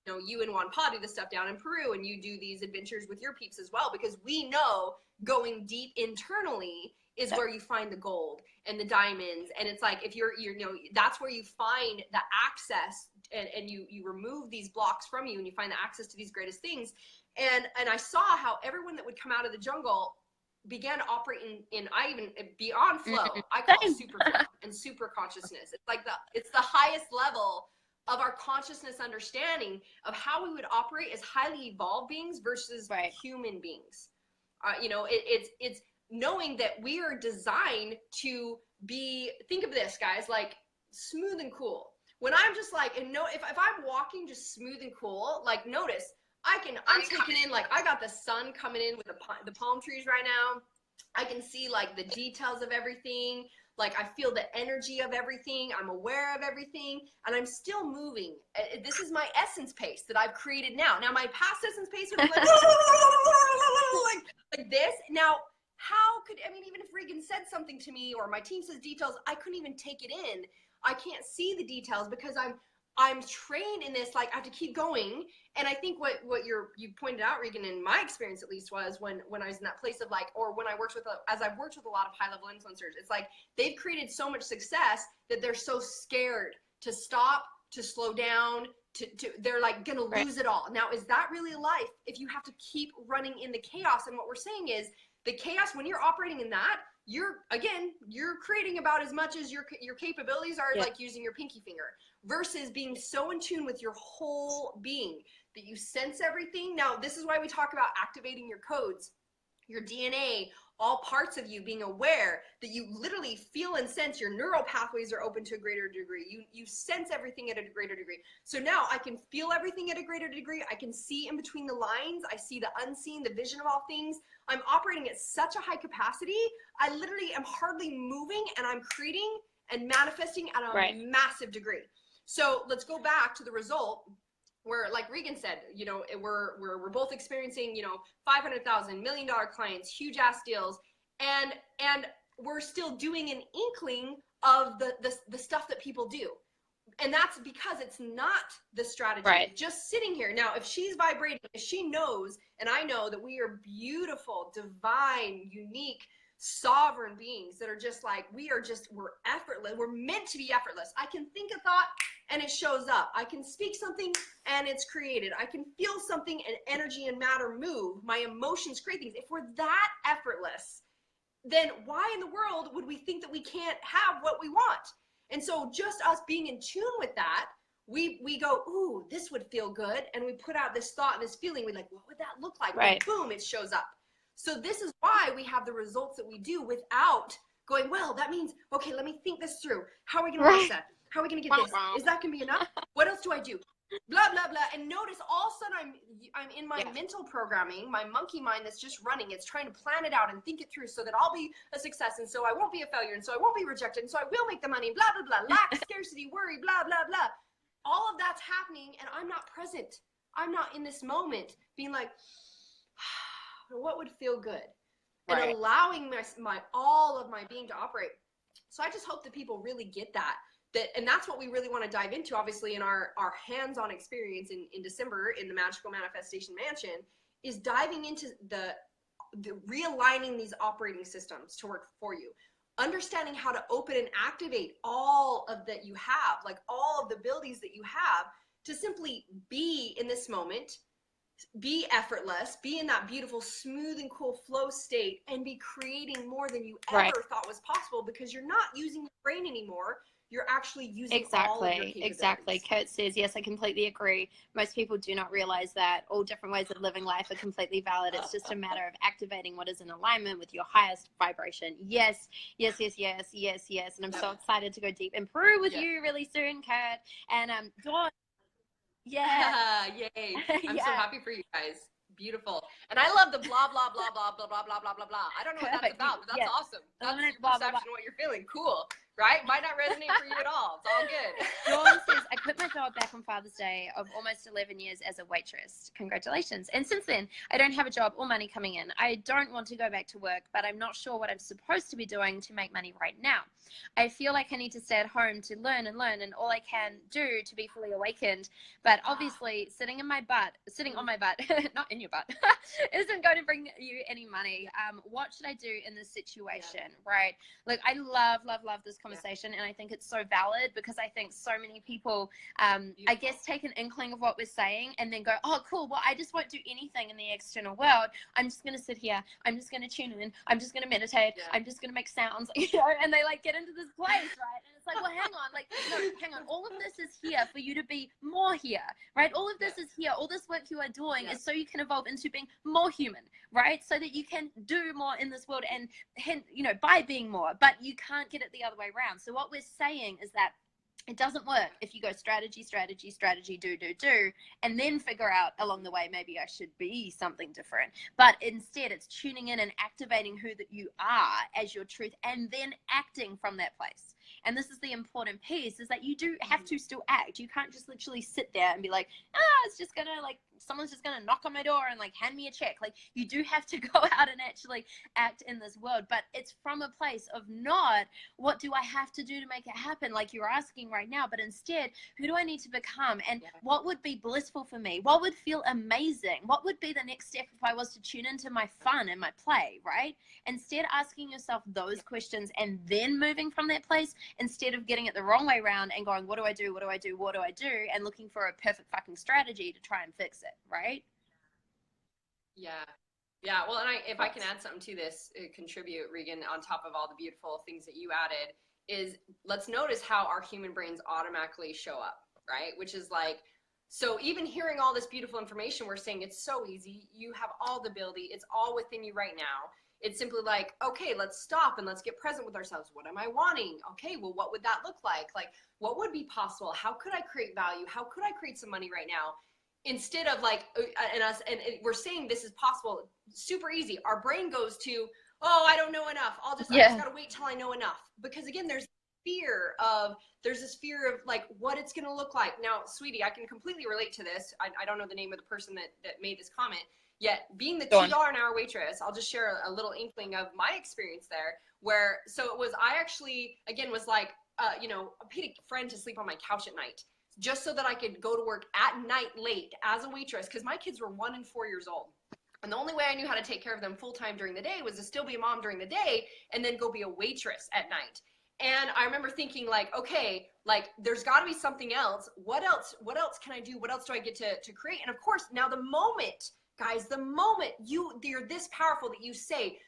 You know, you and Juan Pa do this stuff down in Peru, and you do these adventures with your peeps as well, because we know going deep internally is where you find the gold and the diamonds. And it's like, if you're you know, that's where you find the access, and you remove these blocks from you, and you find the access to these greatest things. And I saw how everyone that would come out of the jungle began operating in beyond flow. I call it super flow and super consciousness. It's like it's the highest level of our consciousness understanding of how we would operate as highly evolved beings versus human beings. You know, it's knowing that we are designed to be, think of this, guys, like smooth and cool. When I'm just like, and no, if I'm walking just smooth and cool, like notice, I'm taking in, like, I got the sun coming in with the palm trees right now. I can see like the details of everything. Like, I feel the energy of everything. I'm aware of everything, and I'm still moving. This is my essence pace that I've created now. Now, my past essence pace would be like, like this. Now, how could, I mean, even if Regan said something to me or my team says details, I couldn't even take it in. I can't see the details because I'm trained in this, like, I have to keep going. And I think what you pointed out, Regan, in my experience at least, was when I was in that place of like, or when I worked with, as I've worked with a lot of high level influencers, it's like they've created so much success that they're so scared to stop, to slow down, they're like gonna lose it all. Now, is that really life if you have to keep running in the chaos? And what we're saying is the chaos, when you're operating in that, you're creating about as much as your capabilities are, like using your pinky finger, versus being so in tune with your whole being that you sense everything. Now, this is why we talk about activating your codes, your DNA, all parts of you being aware that you literally feel and sense your neural pathways are open to a greater degree. You sense everything at a greater degree. So now I can feel everything at a greater degree. I can see in between the lines. I see the unseen, the vision of all things. I'm operating at such a high capacity. I literally am hardly moving, and I'm creating and manifesting at a massive degree. So let's go back to the result where, like Regan said, you know, we're both experiencing, you know, $500,000, $1 million clients, huge ass deals, and we're still doing an inkling of the stuff that people do. And that's because it's not the strategy Right. just sitting here. Now, if she's vibrating, if she knows, and I know that we are beautiful, divine, unique, sovereign beings that are just like, we're effortless. We're meant to be effortless. I can think a thought and it shows up. I can speak something and it's created. I can feel something and energy and matter move. My emotions create things. If we're that effortless, then why in the world would we think that we can't have what we want? And so just us being in tune with that, we go, ooh, this would feel good. And we put out this thought and this feeling. We're like, what would that look like? Right. And boom, it shows up. So this is why we have the results that we do without going, well, that means, okay, let me think this through. How are we going to launch that? How are we going to get this? Is that going to be enough? What else do I do? Blah, blah, blah. And notice all of a sudden I'm in my mental programming, my monkey mind that's just running. It's trying to plan it out and think it through so that I'll be a success. And so I won't be a failure. And so I won't be rejected. And so I will make the money, blah, blah, blah, lack, scarcity, worry, blah, blah, blah. All of that's happening and I'm not present. I'm not in this moment being like, what would feel good? And allowing my all of my being to operate. So I just hope that people really get that. And that's what we really want to dive into, obviously, in our hands-on experience in December in the Magical Manifestation Mansion, is diving into the realigning these operating systems to work for you. Understanding how to open and activate all of that you have, like all of the abilities that you have to simply be in this moment, be effortless, be in that beautiful, smooth and cool flow state, and be creating more than you ever thought was possible because you're not using your brain anymore. You're actually using all of your capabilities. Exactly. Kurt says, yes, I completely agree. Most people do not realize that all different ways of living life are completely valid. It's just a matter of activating what is in alignment with your highest vibration. Yes. And I'm so excited to go deep in Peru with you really soon, Kurt. And Dawn. Yeah. Yay. I'm so happy for you guys. Beautiful. And I love the blah, blah, blah, blah, blah, blah, blah, blah, blah, blah. I don't know what that's about, but that's awesome. That's your perception of what you're feeling. Cool. Right? Might not resonate for you at all. It's all good. Dawn says, I quit my job back on Father's Day of almost 11 years as a waitress. Congratulations. And since then, I don't have a job or money coming in. I don't want to go back to work, but I'm not sure what I'm supposed to be doing to make money right now. I feel like I need to stay at home to learn and all I can do to be fully awakened. But obviously, sitting on my butt, not in your butt, isn't going to bring you any money. What should I do in this situation, right? Look, I love this conversation, and I think it's so valid because I think so many people, I guess, take an inkling of what we're saying and then go, oh, cool, well, I just won't do anything in the external world. I'm just going to sit here. I'm just going to tune in. I'm just going to meditate. I'm just going to make sounds, and they like get into this place, right? And it's like, well, hang on. All of this is here for you to be more here, right? All of this is here. All this work you are doing is so you can evolve into being more human, right? So that you can do more in this world and, by being more, but you can't get it the other way around. So what we're saying is that it doesn't work if you go strategy, do, and then figure out along the way, maybe I should be something different. But instead, it's tuning in and activating who that you are as your truth and then acting from that place. And this is the important piece, is that you do have to still act. You can't just literally sit there and be like, it's just going to someone's just going to knock on my door and hand me a check. You do have to go out and actually act in this world, but it's from a place of not, what do I have to do to make it happen? Like you're asking right now, but instead, who do I need to become? And what would be blissful for me? What would feel amazing? What would be the next step if I was to tune into my fun and my play, right? Instead, asking yourself those questions and then moving from that place, instead of getting it the wrong way around and going, what do I do? And looking for a perfect fucking strategy to try and fix it, right? Yeah. Well, and if I can add something to this, contribute, Regan, on top of all the beautiful things that you added, is let's notice how our human brains automatically show up, right? Which is so even hearing all this beautiful information, we're saying it's so easy. You have all the ability. It's all within you right now. It's simply okay, let's stop and let's get present with ourselves. What am I wanting? Okay, well, what would that look like? What would be possible? How could I create value? How could I create some money right now? Instead of and we're saying this is possible, super easy. Our brain goes to, oh, I don't know enough. I just gotta wait till I know enough. Because again, there's this fear of what it's gonna look like. Now, sweetie, I can completely relate to this. I don't know the name of the person that made this comment. Yet being the $2 an hour waitress, I'll just share a little inkling of my experience there, where, so it was, I actually, again, was you know, I paid a friend to sleep on my couch at night just so that I could go to work at night late as a waitress, because my kids were 1 and 4 years old. And the only way I knew how to take care of them full time during the day was to still be a mom during the day and then go be a waitress at night. And I remember thinking like, okay, like there's got to be something else. What else can I do? What else do I get to create? And of course, now the moment, guys, the moment you're this powerful that you say,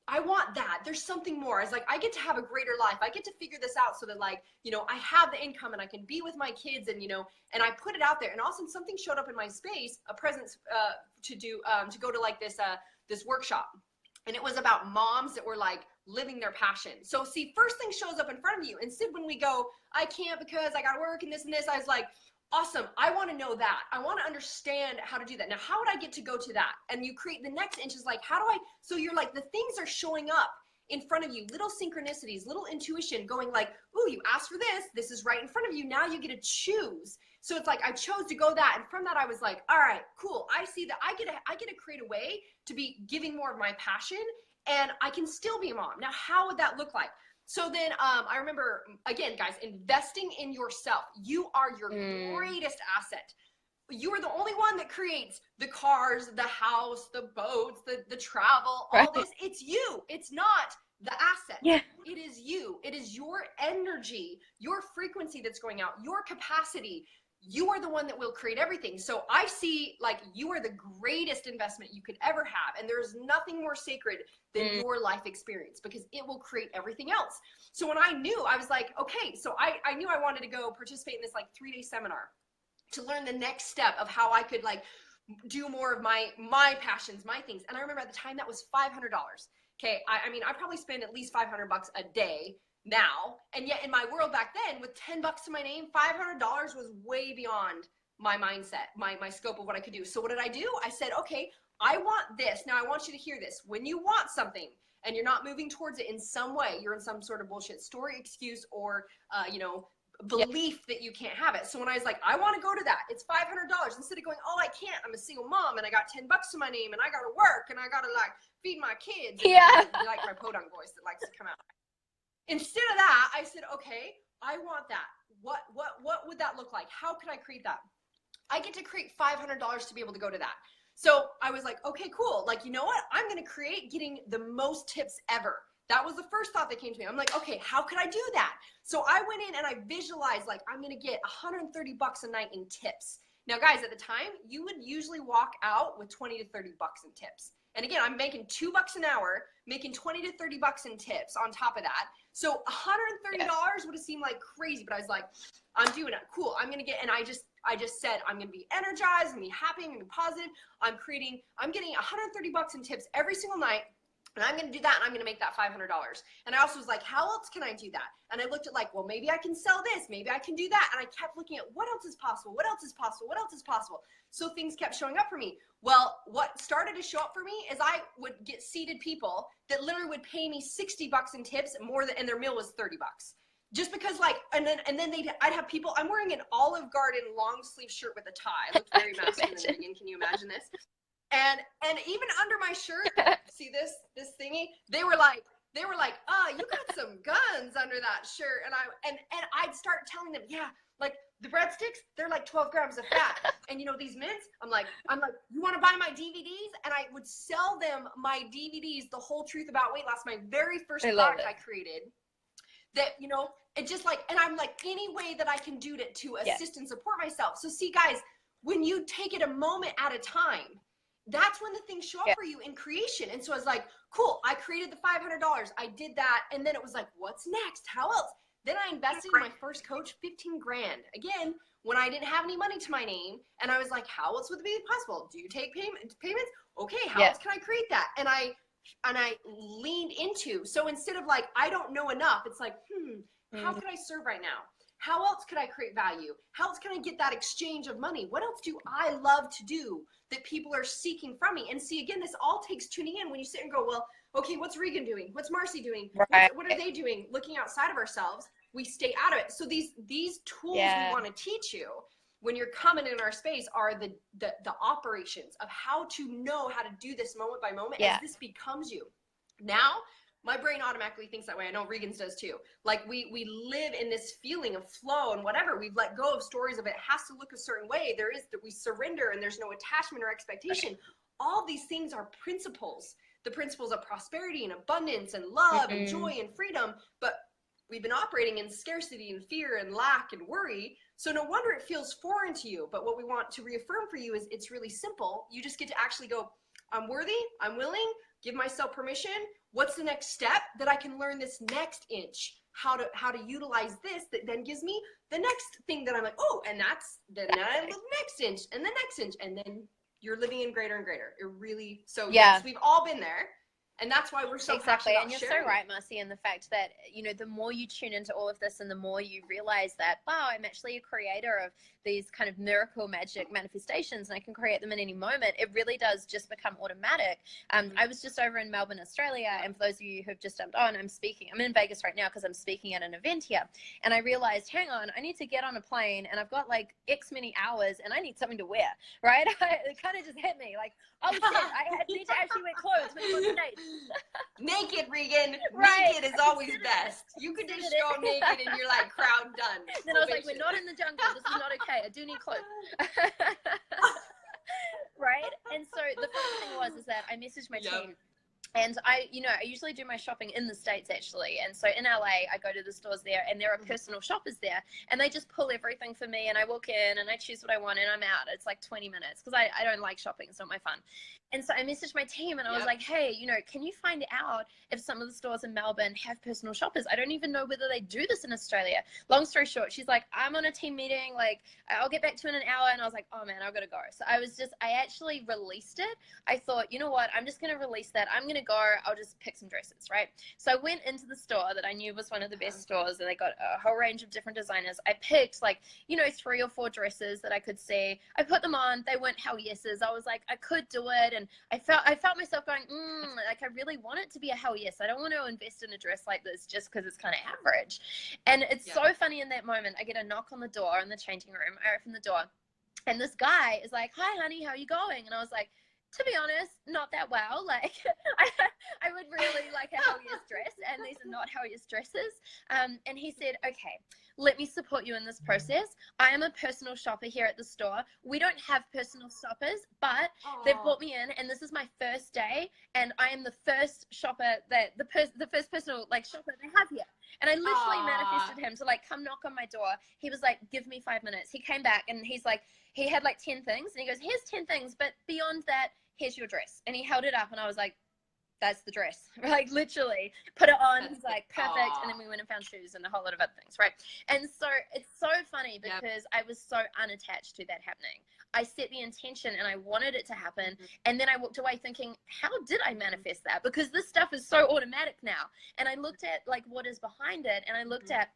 I want that. There's something more. I was like, I get to have a greater life. I get to figure this out so that like, you know, I have the income and I can be with my kids and, you know, and I put it out there. And all of a sudden something showed up in my space, a presence to go to like this workshop. And it was about moms that were like living their passion. So see, first thing shows up in front of you. Instead, when we go, I can't because I got to work and this, I was like, awesome. I want to know that. I want to understand how to do that. Now, how would I get to go to that? And you create the next inch is like, how do I, so you're like, the things are showing up in front of you, little synchronicities, little intuition going like, ooh, you asked for this is right in front of you. Now you get to choose. So it's like, I chose to go that. And from that, I was like, all right, cool. I see that I get to create a way to be giving more of my passion and I can still be a mom. Now, how would that look like? So then I remember, again, guys, investing in yourself. You are your greatest asset. You are the only one that creates the cars, the house, the boats, the travel, all this. It's you. It's not the asset. Yeah. It is you. It is your energy, your frequency that's going out, your capacity. You are the one that will create everything. So I see like you are the greatest investment you could ever have. And there's nothing more sacred than your life experience because it will create everything else. So when I knew, I was like, okay, so I knew I wanted to go participate in this like 3-day seminar to learn the next step of how I could like do more of my passions, my things. And I remember at the time that was $500. Okay. I mean, I probably spend at least $500 a day now, and yet in my world back then with $10 to my name, $500 was way beyond my mindset, my scope of what I could do. So what did I do? I said, okay, I want this. Now I want you to hear this. When you want something and you're not moving towards it in some way, you're in some sort of bullshit story, excuse, or, you know, belief that you can't have it. So when I was like, I want to go to that, it's $500 instead of going, oh, I can't, I'm a single mom and I got $10 to my name and I got to work and I got to like feed my kids. And you like my podunk voice that likes to come out. Instead of that, I said, okay, I want that. What would that look like? How could I create that? I get to create $500 to be able to go to that. So I was like, okay, cool. Like, you know what? I'm going to create getting the most tips ever. That was the first thought that came to me. I'm like, okay, how could I do that? So I went in and I visualized like, I'm going to get $130 a night in tips. Now guys, at the time, you would usually walk out with 20 to 30 bucks in tips. And again, I'm making $2 an hour, making 20 to 30 bucks in tips on top of that. So $130 would have seemed like crazy, but I was like, I'm doing it. Cool. I'm going to get, and I just said, I'm going to be energized, I'm going to be happy, I'm going to be positive. I'm getting $130 in tips every single night. And I'm going to do that, and I'm going to make that $500. And I also was like, how else can I do that? And I looked at like, well, maybe I can sell this. Maybe I can do that. And I kept looking at what else is possible? What else is possible? What else is possible? So things kept showing up for me. Well, what started to show up for me is I would get seated people that literally would pay me $60 in tips and their meal was $30. Just because like, and then I'd have people, I'm wearing an Olive Garden long sleeve shirt with a tie. I look very masculine. Regan, can you imagine this? And even under my shirt, see this thingy? They were like, oh, you got some guns under that shirt. And I'd start telling them, yeah, like the breadsticks, they're like 12 grams of fat. And you know, these mints, I'm like, you want to buy my DVDs? And I would sell them my DVDs, The Whole Truth About Weight Loss, my very first product I created. That, you know, it just like, and I'm like, any way that I can do to assist and support myself. So see guys, when you take it a moment at a time, that's when the things show up for you in creation. And so I was like, cool, I created the $500. I did that. And then it was like, what's next? How else? Then I invested in my first coach, 15 grand. Again, when I didn't have any money to my name. And I was like, how else would it be possible? Do you take payments? Okay, how else can I create that? And I leaned into, so instead of like, I don't know enough, it's like, how could I serve right now? How else could I create value? How else can I get that exchange of money? What else do I love to do that people are seeking from me? And see, again, this all takes tuning in when you sit and go, well, okay, what's Regan doing? What's Marci doing? What are they doing? Looking outside of ourselves, we stay out of it. So these tools we want to teach you when you're coming in our space are the operations of how to know how to do this moment by moment as this becomes you. Now, my brain automatically thinks that way. I know Regan's does too. Like we live in this feeling of flow and whatever. We've let go of stories of it has to look a certain way. There is that we surrender and there's no attachment or expectation. All these things are principles. The principles of prosperity and abundance and love and joy and freedom. But we've been operating in scarcity and fear and lack and worry. So no wonder it feels foreign to you. But what we want to reaffirm for you is it's really simple. You just get to actually go, I'm worthy, I'm willing, give myself permission. What's the next step that I can learn this next inch? How to utilize this that then gives me the next thing that I'm like, oh, and that's then I look next inch and the next inch, and then you're living in greater and greater. It really, so yes, we've all been there. And that's why we're so exactly. passionate And you're sharing. so right, Marci, in the fact that, you know, the more you tune into all of this and the more you realize that, wow, I'm actually a creator of these kind of miracle magic manifestations and I can create them in any moment, it really does just become automatic. I was just over in Melbourne, Australia, and for those of you who've just jumped on, I'm in Vegas right now because I'm speaking at an event here, and I realized, hang on, I need to get on a plane and I've got like X many hours and I need something to wear, right? It kind of just hit me like, oh shit, I need to actually wear clothes when I'm on stage. Naked, Regan. Right. Naked is always best. You could just show naked and you're like, crowd done. Then I was like, we're not in the jungle. This is not okay. I do need clothes. Right? And so the funny thing is that I messaged my team. And I usually do my shopping in the States actually. And so in LA, I go to the stores there and there are personal shoppers there and they just pull everything for me and I walk in and I choose what I want and I'm out. It's like 20 minutes because I don't like shopping. It's not my fun. And so I messaged my team and I was like, hey, can you find out if some of the stores in Melbourne have personal shoppers? I don't even know whether they do this in Australia. Long story short, she's like, I'm on a team meeting. Like, I'll get back to you in an hour. And I was like, oh man, I've got to go. So I actually released it. I thought, you know what? I'm just going to release that. I'm going to go. I'll just pick some dresses, right? So I went into the store that I knew was one of the best stores and they got a whole range of different designers. I picked 3 or 4 dresses that I could see. I put them on. They weren't hell yeses. I was like, I could do it. And I felt myself going, like I really want it to be a hell yes. I don't want to invest in a dress like this just because it's kind of average. And it's so funny in that moment. I get a knock on the door in the changing room. I open the door and this guy is like, hi honey, how are you going? And I was like, to be honest, not that well. Like, I would really like a hell yes dress, and these are not hell yes dresses. And he said, okay, let me support you in this process. I am a personal shopper here at the store. We don't have personal shoppers, but they've brought me in, and this is my first day, and I am the first shopper that the first personal shopper they have here. And I literally manifested him to come knock on my door. He was like, give me 5 minutes. He came back and he's like, he had 10 things and he goes, here's 10 things, but beyond that, here's your dress. And he held it up and I was like, that's the dress. Literally put it on. He's like, perfect. And then we went and found shoes and a whole lot of other things, right? And so it's so funny because I was so unattached to that happening. I set the intention and I wanted it to happen. And then I walked away thinking, how did I manifest that? Because this stuff is so automatic now. And I looked at what is behind it, and I looked at,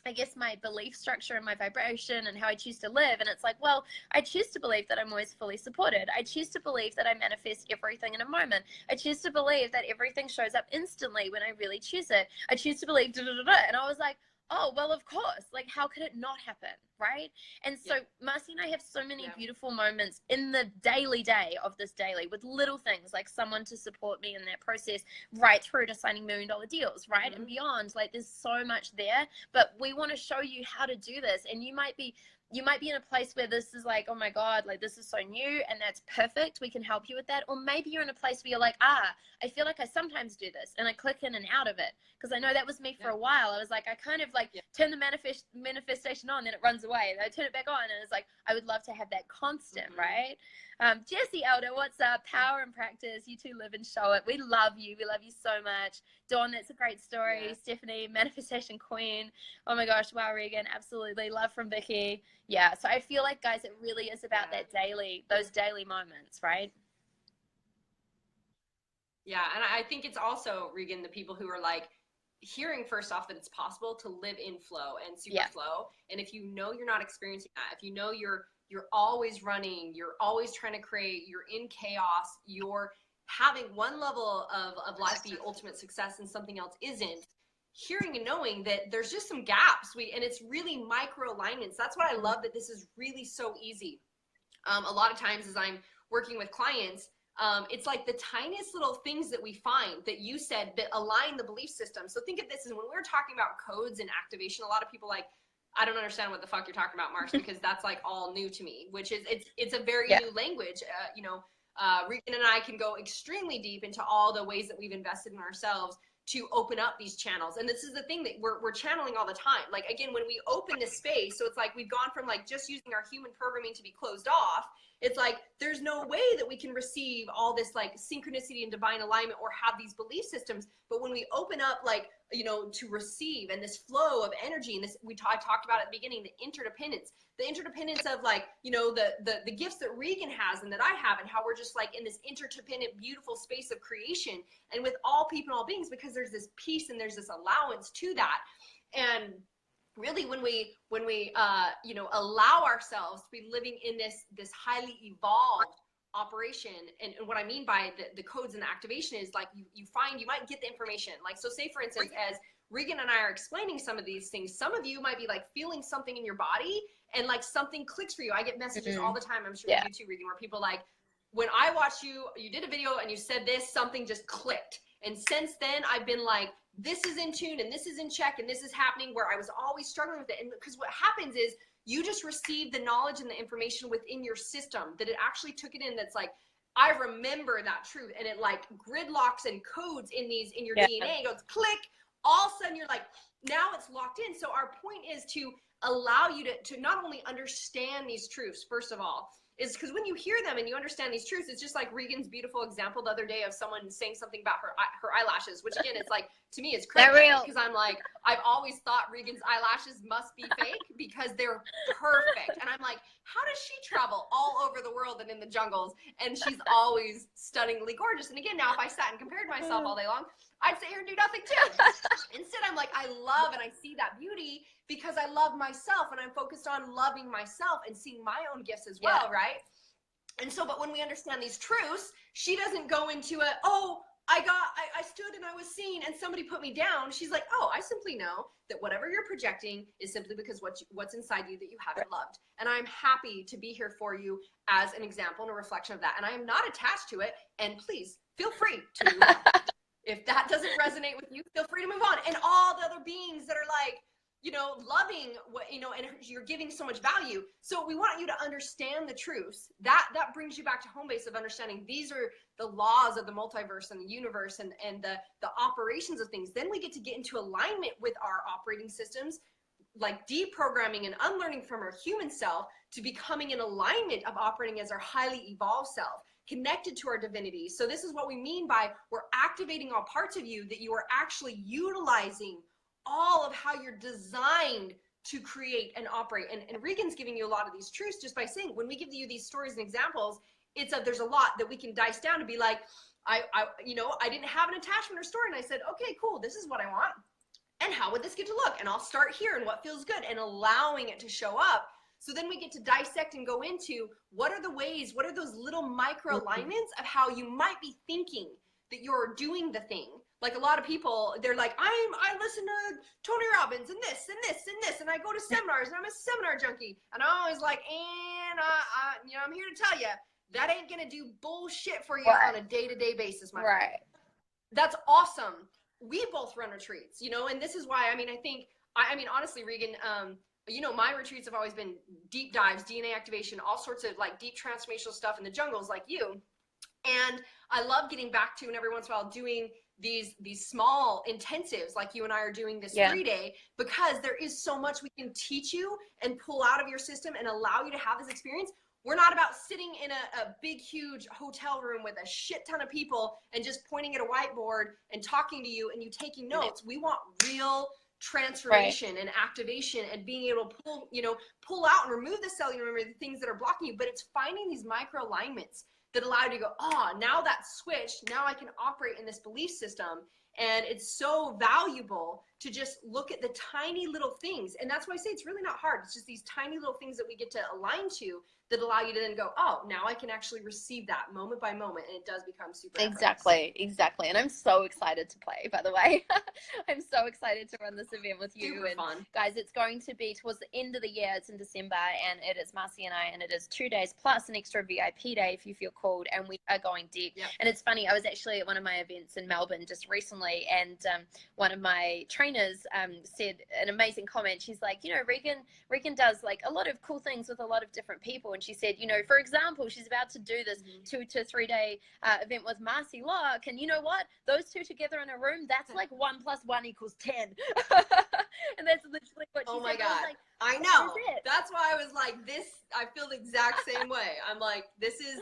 I guess, my belief structure and my vibration and how I choose to live. And it's like, well, I choose to believe that I'm always fully supported. I choose to believe that I manifest everything in a moment. I choose to believe that everything shows up instantly when I really choose it. I choose to believe and I was like, oh, well, of course, how could it not happen, right? And so Marci and I have so many beautiful moments in the daily day of this daily with little things like someone to support me in that process, right through to signing $1 million deals, right? And beyond, there's so much there, but we want to show you how to do this. And you might be in a place where this is like, oh my God, this is so new, and that's perfect. We can help you with that. Or maybe you're in a place where you're like, I feel like I sometimes do this and I click in and out of it. Because I know that was me for a while. I was like, I kind of turn the manifestation on, then it runs away. And I turn it back on, and it's like, I would love to have that constant, right? Jessie Elder, what's up? Power and practice. You two live and show it. We love you. We love you so much. Dawn, that's a great story. Stephanie, manifestation queen. Oh my gosh. Wow, Regan. Absolutely. Love from Vicky. Yeah. So I feel like, guys, it really is about those daily moments, right? Yeah. And I think it's also, Regan, the people who are hearing first off that it's possible to live in flow and super flow. And if you know you're not experiencing that, if you know you're always running, you're always trying to create, you're in chaos, you're having one level of life be ultimate success and something else isn't, hearing and knowing that there's just some gaps, and it's really micro alignments. That's what I love, that this is really so easy. A lot of times as I'm working with clients, It's like the tiniest little things that we find that you said that align the belief system. So think of this as when we were talking about codes and activation, a lot of people like, I don't understand what the fuck you're talking about, Marci, because that's like all new to me, which is, it's a very new language. You know, Regan and I can go extremely deep into all the ways that we've invested in ourselves to open up these channels. And this is the thing that we're channeling all the time. Like, again, when we open this space, so it's like we've gone from like just using our human programming to be closed off. It's like there's no way that we can receive all this like synchronicity and divine alignment or have these belief systems. But when we open up, like, you know, to receive, and this flow of energy, and this I talked about at the beginning, the interdependence of, like, you know, the gifts that Regan has and that I have, and how we're just like in this interdependent, beautiful space of creation, and with all people and all beings, because there's this peace and there's this allowance to that. And really, when we you know, allow ourselves to be living in this highly evolved operation, and what I mean by the codes and the activation is like you find, you might get the information, like, so say for instance, as Regan and I are explaining some of these things, some of you might be like feeling something in your body and like something clicks for you. I get messages all the time, I'm sure you too, Regan, where people like, when I watched you did a video and you said this, something just clicked. And since then I've been like, this is in tune and this is in check and this is happening, where I was always struggling with it. And because what happens is you just receive the knowledge and the information within your system, that it actually took it in, that's like, I remember that truth, and it like gridlocks and codes in your DNA. It goes click, all of a sudden you're like, now it's locked in. So our point is to allow you to not only understand these truths, first of all, is because when you hear them and you understand these truths, it's just like Regan's beautiful example the other day of someone saying something about her eyelashes, which again, it's like, to me, it's crazy, because I'm like, I've always thought Regan's eyelashes must be fake because they're perfect. And I'm like, how does she travel all over the world and in the jungles, and she's always stunningly gorgeous? And again, now if I sat and compared myself all day long, I'd sit here and do nothing too. Instead, I'm like, I love and I see that beauty because I love myself, and I'm focused on loving myself and seeing my own gifts as well, right? And so, but when we understand these truths, she doesn't go into a, oh, I stood and I was seen and somebody put me down. She's like, oh, I simply know that whatever you're projecting is simply because what's inside you that you haven't loved. And I'm happy to be here for you as an example and a reflection of that. And I am not attached to it. And please feel free to, if that doesn't resonate with you, feel free to move on. And all the other beings that are like, you know, loving what, you know, and you're giving so much value. So we want you to understand the truths. That brings you back to home base of understanding these are the laws of the multiverse and the universe and the operations of things. Then we get into alignment with our operating systems, like deprogramming and unlearning from our human self to becoming in alignment of operating as our highly evolved self, connected to our divinity. So this is what we mean by we're activating all parts of you that you are actually utilizing all of how you're designed to create and operate. And Regan's giving you a lot of these truths just by saying, when we give you these stories and examples, there's a lot that we can dice down to be like, I didn't have an attachment or story. And I said, okay, cool. This is what I want. And how would this get to look? And I'll start here and what feels good, and allowing it to show up. So then we get to dissect and go into what are those little micro alignments of how you might be thinking that you're doing the thing. Like a lot of people, they're like, I listen to Tony Robbins and this and this and this, and I go to seminars and I'm a seminar junkie. And I'm always like, and I'm here to tell you that ain't gonna do bullshit for you on a day-to-day basis, my friend. That's awesome. We both run retreats, you know, and this is why, I mean, honestly, Regan, you know, my retreats have always been deep dives, DNA activation, all sorts of like deep transformational stuff in the jungles like you. And I love getting back to, and every once in a while doing these small intensives like you and I are doing this 3-day, because there is so much we can teach you and pull out of your system and allow you to have this experience. We're not about sitting in a big, huge hotel room with a shit ton of people and just pointing at a whiteboard and talking to you and you taking notes. We want real transformation and activation and being able to pull out and remove the cellular memory, the things that are blocking you. But it's finding these micro alignments that allow you to go, now that's switched. Now I can operate in this belief system. And it's so valuable to just look at the tiny little things. And that's why I say it's really not hard. It's just these tiny little things that we get to align to that allow you to then go, oh, now I can actually receive that moment by moment, and it does become super Exactly. And I'm so excited to play, by the way. I'm so excited to run this event with you. Super and fun. Guys, it's going to be towards the end of the year. It's in December, and it is Marci and I, and it is 2 days plus an extra VIP day if you feel called, and we are going deep. Yep. And it's funny, I was actually at one of my events in Melbourne just recently, and one of my trainers said an amazing comment. She's like, you know, Regan does like a lot of cool things with a lot of different people. And she said, you know, for example, she's about to do this 2 to 3 day event with Marci Lock, and you know what? Those two together in a room, that's like 1 + 1 = 10. And that's literally what she said. Oh my God. Like, I know. That's why I was like, this, I feel the exact same way. I'm like, this is,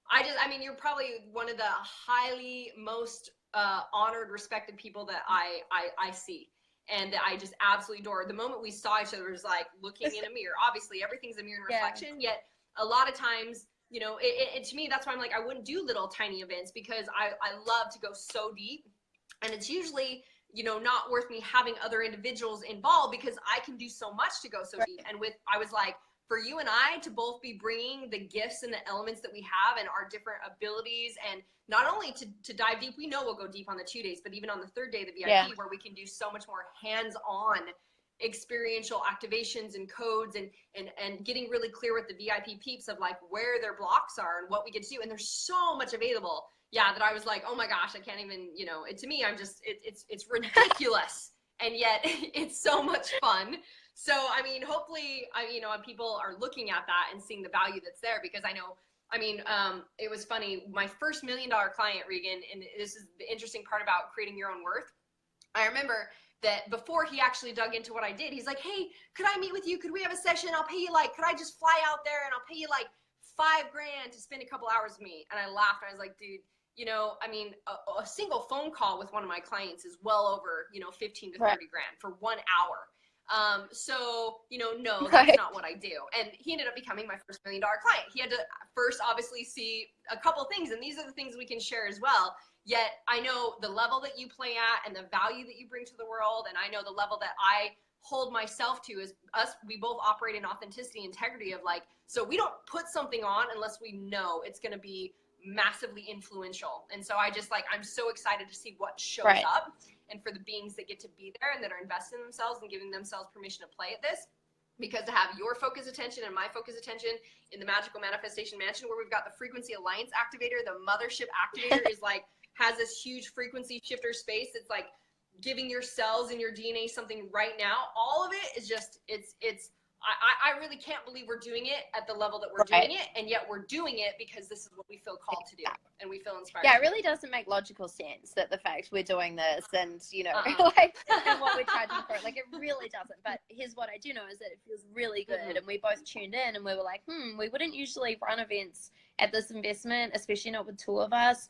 I mean, you're probably one of the highly most honored, respected people that I see. And that I just absolutely adore. The moment we saw each other, it was like looking in a mirror. Obviously, everything's a mirror and reflection, yet a lot of times, you know, it to me, that's why I'm like, I wouldn't do little tiny events, because I love to go so deep. And it's usually, you know, not worth me having other individuals involved, because I can do so much to go so deep. And I was like, for you and I to both be bringing the gifts and the elements that we have and our different abilities, and not only to dive deep, we know we'll go deep on the 2 days, but even on the third day, the VIP, where we can do so much more hands-on experiential activations and codes, and getting really clear with the VIP peeps of like where their blocks are and what we get to do. And there's so much available. Yeah, that I was like, oh my gosh, I can't even, you know, to me, I'm just, it's ridiculous. And yet it's so much fun. So, I mean, hopefully, you know, people are looking at that and seeing the value that's there, because I know, I mean, it was funny. My first $1 million client, Regan, and this is the interesting part about creating your own worth. I remember that before he actually dug into what I did, he's like, hey, could I meet with you? Could we have a session? I'll pay you like, could I just fly out there and I'll pay you like $5,000 to spend a couple hours with me? And I laughed. And I was like, dude, you know, I mean, a single phone call with one of my clients is well over, you know, 15 to 30 grand for 1 hour. So, you know, no, that's not what I do. And he ended up becoming my first $1 million client. He had to first obviously see a couple things, and these are the things we can share as well. Yet I know the level that you play at and the value that you bring to the world. And I know the level that I hold myself to is us. We both operate in authenticity, integrity of like, so we don't put something on unless we know it's going to be massively influential. And so I just like, I'm so excited to see what shows up, and for the beings that get to be there and that are invested in themselves and giving themselves permission to play at this. Because to have your focus attention and my focus attention in the Magical Manifestation Mansion, where we've got the Frequency Alliance Activator, the Mothership Activator is like, has this huge frequency shifter space. It's like giving your cells and your DNA something right now. All of it is just, I really can't believe we're doing it at the level that we're doing it, and yet we're doing it because this is what we feel called to do, and we feel inspired. Yeah, it really doesn't make logical sense that the fact we're doing this and, you know, like, and what we're charging for it, like, it really doesn't. But here's what I do know is that it feels really good, and we both tuned in, and we were like, we wouldn't usually run events at this investment, especially not with 2 of us,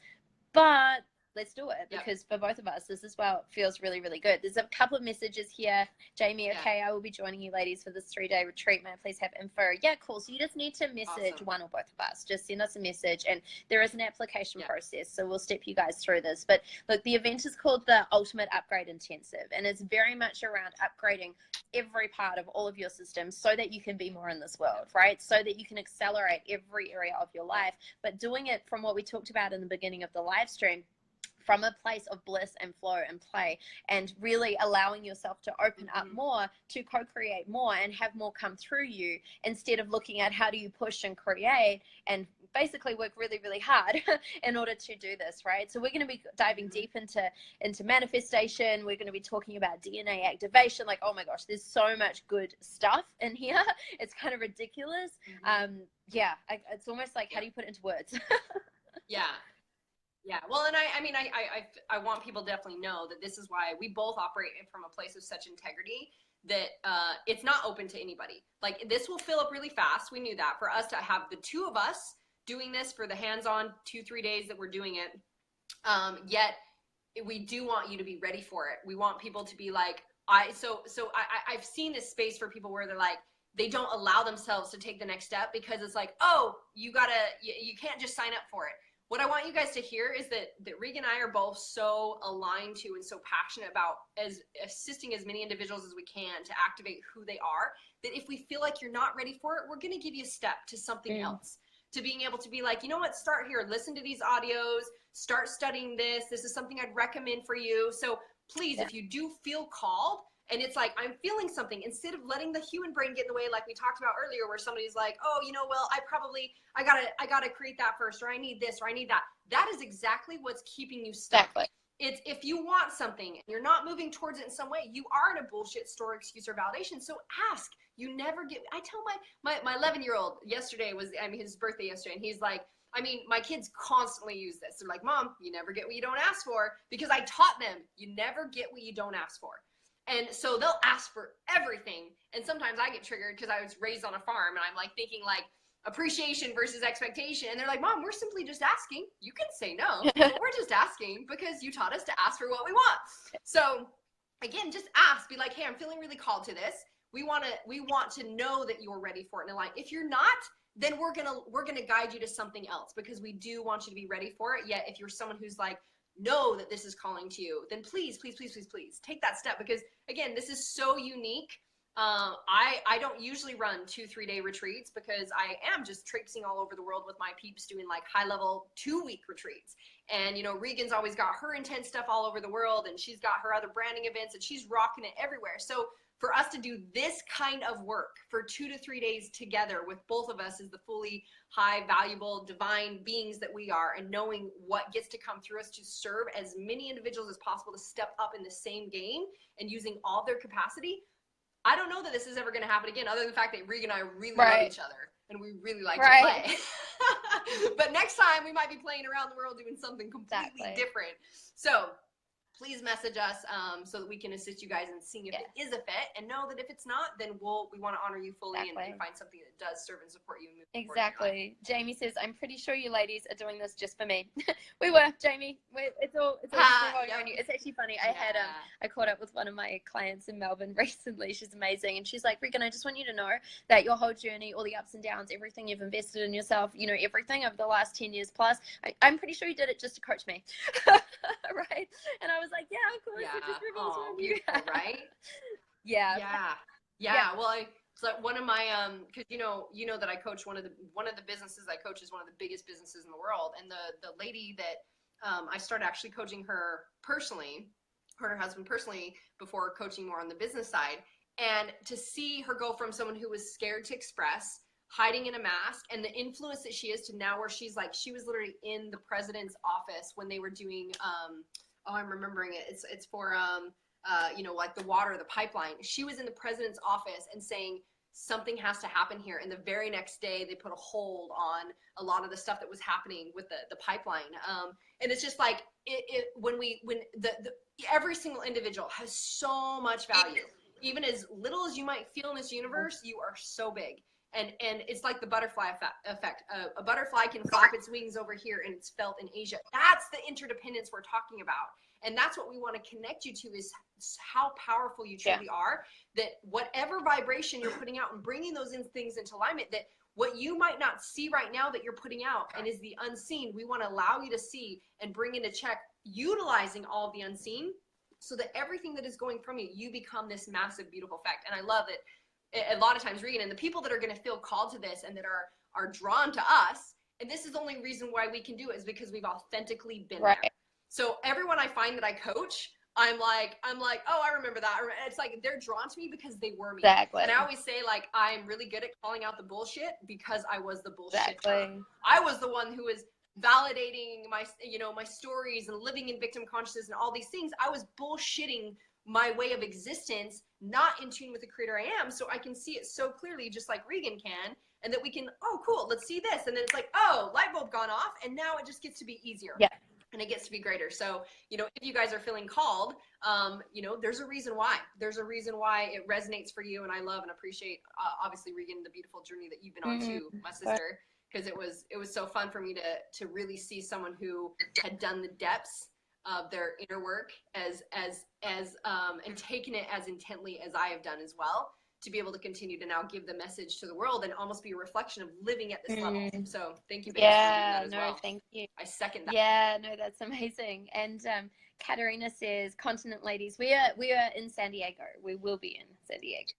but let's do it, because for both of us, this is why it feels really, really good. There's a couple of messages here. Jamie, okay, I will be joining you ladies for this 3-day retreat. May I please have info? Yeah, cool. So you just need to message one or both of us. Just send us a message, and there is an application process, so we'll step you guys through this. But look, the event is called the Ultimate Upgrade Intensive, and it's very much around upgrading every part of all of your systems so that you can be more in this world, right? So that you can accelerate every area of your life, but doing it from what we talked about in the beginning of the live stream, from a place of bliss and flow and play, and really allowing yourself to open up more, to co-create more and have more come through you, instead of looking at how do you push and create and basically work really, really hard in order to do this, right? So we're going to be diving deep into manifestation. We're going to be talking about DNA activation. Like, oh my gosh, there's so much good stuff in here. It's kind of ridiculous. Yeah, it's almost like, how do you put it into words? Yeah, well, and I mean, I want people to definitely know that this is why we both operate from a place of such integrity that it's not open to anybody. Like, this will fill up really fast. We knew that. For us to have the 2 of us doing this for the hands-on 2-3 days that we're doing it, yet we do want you to be ready for it. We want people to be like, I've seen this space for people where they're like, they don't allow themselves to take the next step because it's like, oh, you can't just sign up for it. what I want you guys to hear is that Regan and I are both so aligned to and so passionate about as assisting as many individuals as we can to activate who they are, that if we feel like you're not ready for it, we're going to give you a step to something else, to being able to be like, you know what, start here, listen to these audios, start studying this. This is something I'd recommend for you. So please, if you do feel called, and it's like, I'm feeling something, instead of letting the human brain get in the way, like we talked about earlier, where somebody's like, oh, you know, well, I gotta create that first, or I need this, or I need that. That is exactly what's keeping you stuck. Exactly. It's if you want something and you're not moving towards it in some way, you are in a bullshit store, excuse, or validation. So ask. You never get, I tell my 11-year-old yesterday was, his birthday yesterday, and he's like, my kids constantly use this. They're like, Mom, you never get what you don't ask for, because I taught them, you never get what you don't ask for. And so they'll ask for everything. And sometimes I get triggered because I was raised on a farm, and I'm like thinking like appreciation versus expectation. And they're like, Mom, we're simply just asking. You can say no, but we're just asking because you taught us to ask for what we want. So again, just ask, be like, hey, I'm feeling really called to this. We want to know that you're ready for it in life. If you're not, then we're gonna guide you to something else, because we do want you to be ready for it. Yet if you're someone who's like, know that this is calling to you, then please, please, please, please, please take that step, because again, this is so unique. I don't usually run 2-3 day retreats, because I am just traipsing all over the world with my peeps doing like high level 2-week retreats. And you know, Regan's always got her intense stuff all over the world, and she's got her other branding events, and she's rocking it everywhere. So for us to do this kind of work for 2 to 3 days together with both of us as the fully high, valuable, divine beings that we are, and knowing what gets to come through us to serve as many individuals as possible to step up in the same game and using all their capacity, I don't know that this is ever going to happen again, other than the fact that Regan and I really love each other and we really like to play. But next time we might be playing around the world doing something completely different. So please message us so that we can assist you guys in seeing if it is a fit, and know that if it's not, then we want to honor you fully and find something that does serve and support you. And exactly. Jamie says, I'm pretty sure you ladies are doing this just for me. We were, Jamie. It's all on you. It's actually funny. I caught up with one of my clients in Melbourne recently. She's amazing. And she's like, Regan, I just want you to know that your whole journey, all the ups and downs, everything you've invested in yourself, you know, everything over the last 10 years plus, I'm pretty sure you did it just to coach me. Right? And I was like, yeah, of course, it just revolves around you. Right? Yeah. Well, so one of my because you know that I coach one of the businesses I coach is one of the biggest businesses in the world, and the lady that I started actually coaching her personally, her and her husband personally, before coaching more on the business side, and to see her go from someone who was scared to express, hiding in a mask, and the influence that she is, to now where she's like, she was literally in the president's office when they were doing I'm remembering it. It's for you know, like the water, the pipeline. She was in the president's office and saying something has to happen here. And the very next day, they put a hold on a lot of the stuff that was happening with the pipeline. And it's just like when every single individual has so much value. Even as little as you might feel in this universe, you are so big. And it's like the butterfly effect. A butterfly can flap its wings over here, and it's felt in Asia. That's the interdependence we're talking about. And that's what we want to connect you to, is how powerful you truly are, that whatever vibration you're putting out and bringing those things into alignment, that what you might not see right now that you're putting out and is the unseen, we want to allow you to see and bring into check, utilizing all of the unseen, so that everything that is going from you, you become this massive, beautiful effect. And I love it. A lot of times, Regan, and the people that are going to feel called to this and that are drawn to us, and this is the only reason why we can do it, is because we've authentically been there. So everyone I find that I coach, I'm like, oh, I remember that. It's like they're drawn to me because they were me. Exactly. And I always say, like, I'm really good at calling out the bullshit because I was the bullshit. Exactly. I was the one who was validating my stories and living in victim consciousness and all these things. I was bullshitting my way of existence, not in tune with the creator I am, so I can see it so clearly, just like Regan can, and that we can, oh, cool, let's see this. And then it's like, oh, light bulb gone off, and now it just gets to be easier. Yeah. And it gets to be greater. So, you know, if you guys are feeling called, you know, there's a reason why. There's a reason why it resonates for you. And I love and appreciate, obviously, Regan, the beautiful journey that you've been on too, my sister, because it was so fun for me to really see someone who had done the depths of their inner work and taken it as intently as I have done as well, to be able to continue to now give the message to the world and almost be a reflection of living at this level. So thank you, babes, for doing that as well. Thank you. I second that. Yeah, no, that's amazing. And Katarina says, continent ladies, we are in San Diego. We will be in San Diego.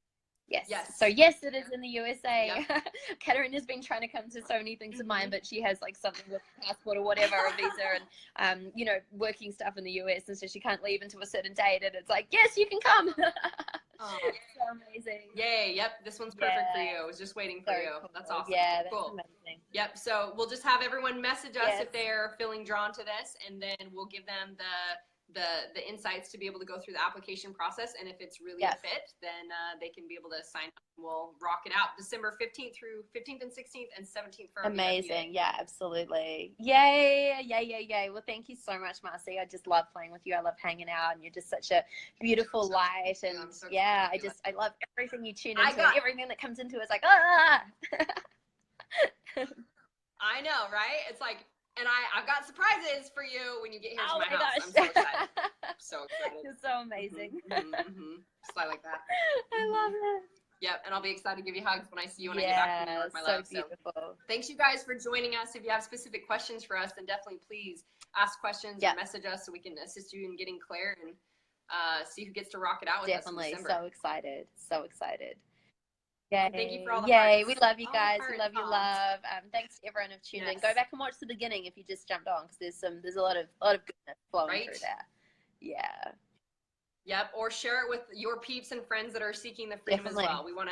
Yes. So yes, it is in the USA. Yep. Katarina's been trying to come to so many things of mine, but she has like something with a passport or whatever, a visa, and you know, working stuff in the US, and so she can't leave until a certain date. And it's like, yes, you can come. Oh, so amazing. Yay. Yep. This one's perfect for you. I was just waiting for you. Cool. That's awesome. Yeah, that's amazing. Yep. So we'll just have everyone message us if they're feeling drawn to this, and then we'll give them the insights to be able to go through the application process. And if it's really a fit, then they can be able to sign up. We'll rock it out December 15th through 15th and 16th and 17th for amazing. Yeah, absolutely. Yay. Well, thank you so much, Marci. I just love playing with you. I love hanging out, and you're just such a beautiful light. And I love everything you tune into. Everything that comes into it is like, ah. I know, right? It's like, and I've got surprises for you when you get here to my house. I'm so excited. So excited. You're so amazing. Just like that. I love it. Yep, and I'll be excited to give you hugs when I see you when I get back from New York, my love. Beautiful. So thanks you guys for joining us. If you have specific questions for us, then definitely please ask questions or message us so we can assist you in getting clear and see who gets to rock it out with us in December. So excited. Yay. Thank you for all the hearts. We love you guys. We love your love. Thanks to everyone who tuned in. Go back and watch the beginning if you just jumped on, because there's a lot of goodness flowing through there. Yeah. Yep. Or share it with your peeps and friends that are seeking the freedom as well. We wanna,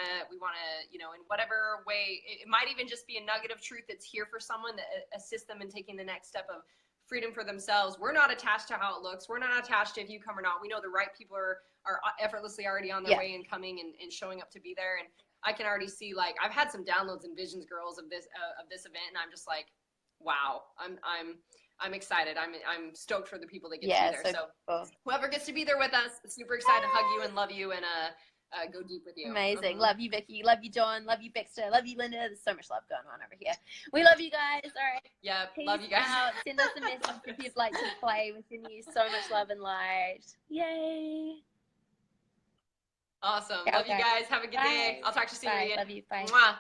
you know, in whatever way, it might even just be a nugget of truth that's here for someone that assists them in taking the next step of freedom for themselves. We're not attached to how it looks. We're not attached to if you come or not. We know the right people are effortlessly already on their way and coming and showing up to be there. And I can already see, like, I've had some downloads and visions, girls, of this event, and I'm just like, wow, I'm excited. I'm stoked for the people that get to be there. So whoever gets to be there with us, super excited to hug you and love you and go deep with you. Amazing. Love you, Vicky. Love you, John. Love you, Baxter. Love you, Linda. There's so much love going on over here. We love you guys. All right. Yeah. Peace love you guys. Out. Send us a message if you'd like to play within you. So much love and light. Yay. Awesome. Love you guys. Have a good day. I'll talk to you soon. Love you. Bye. Mwah.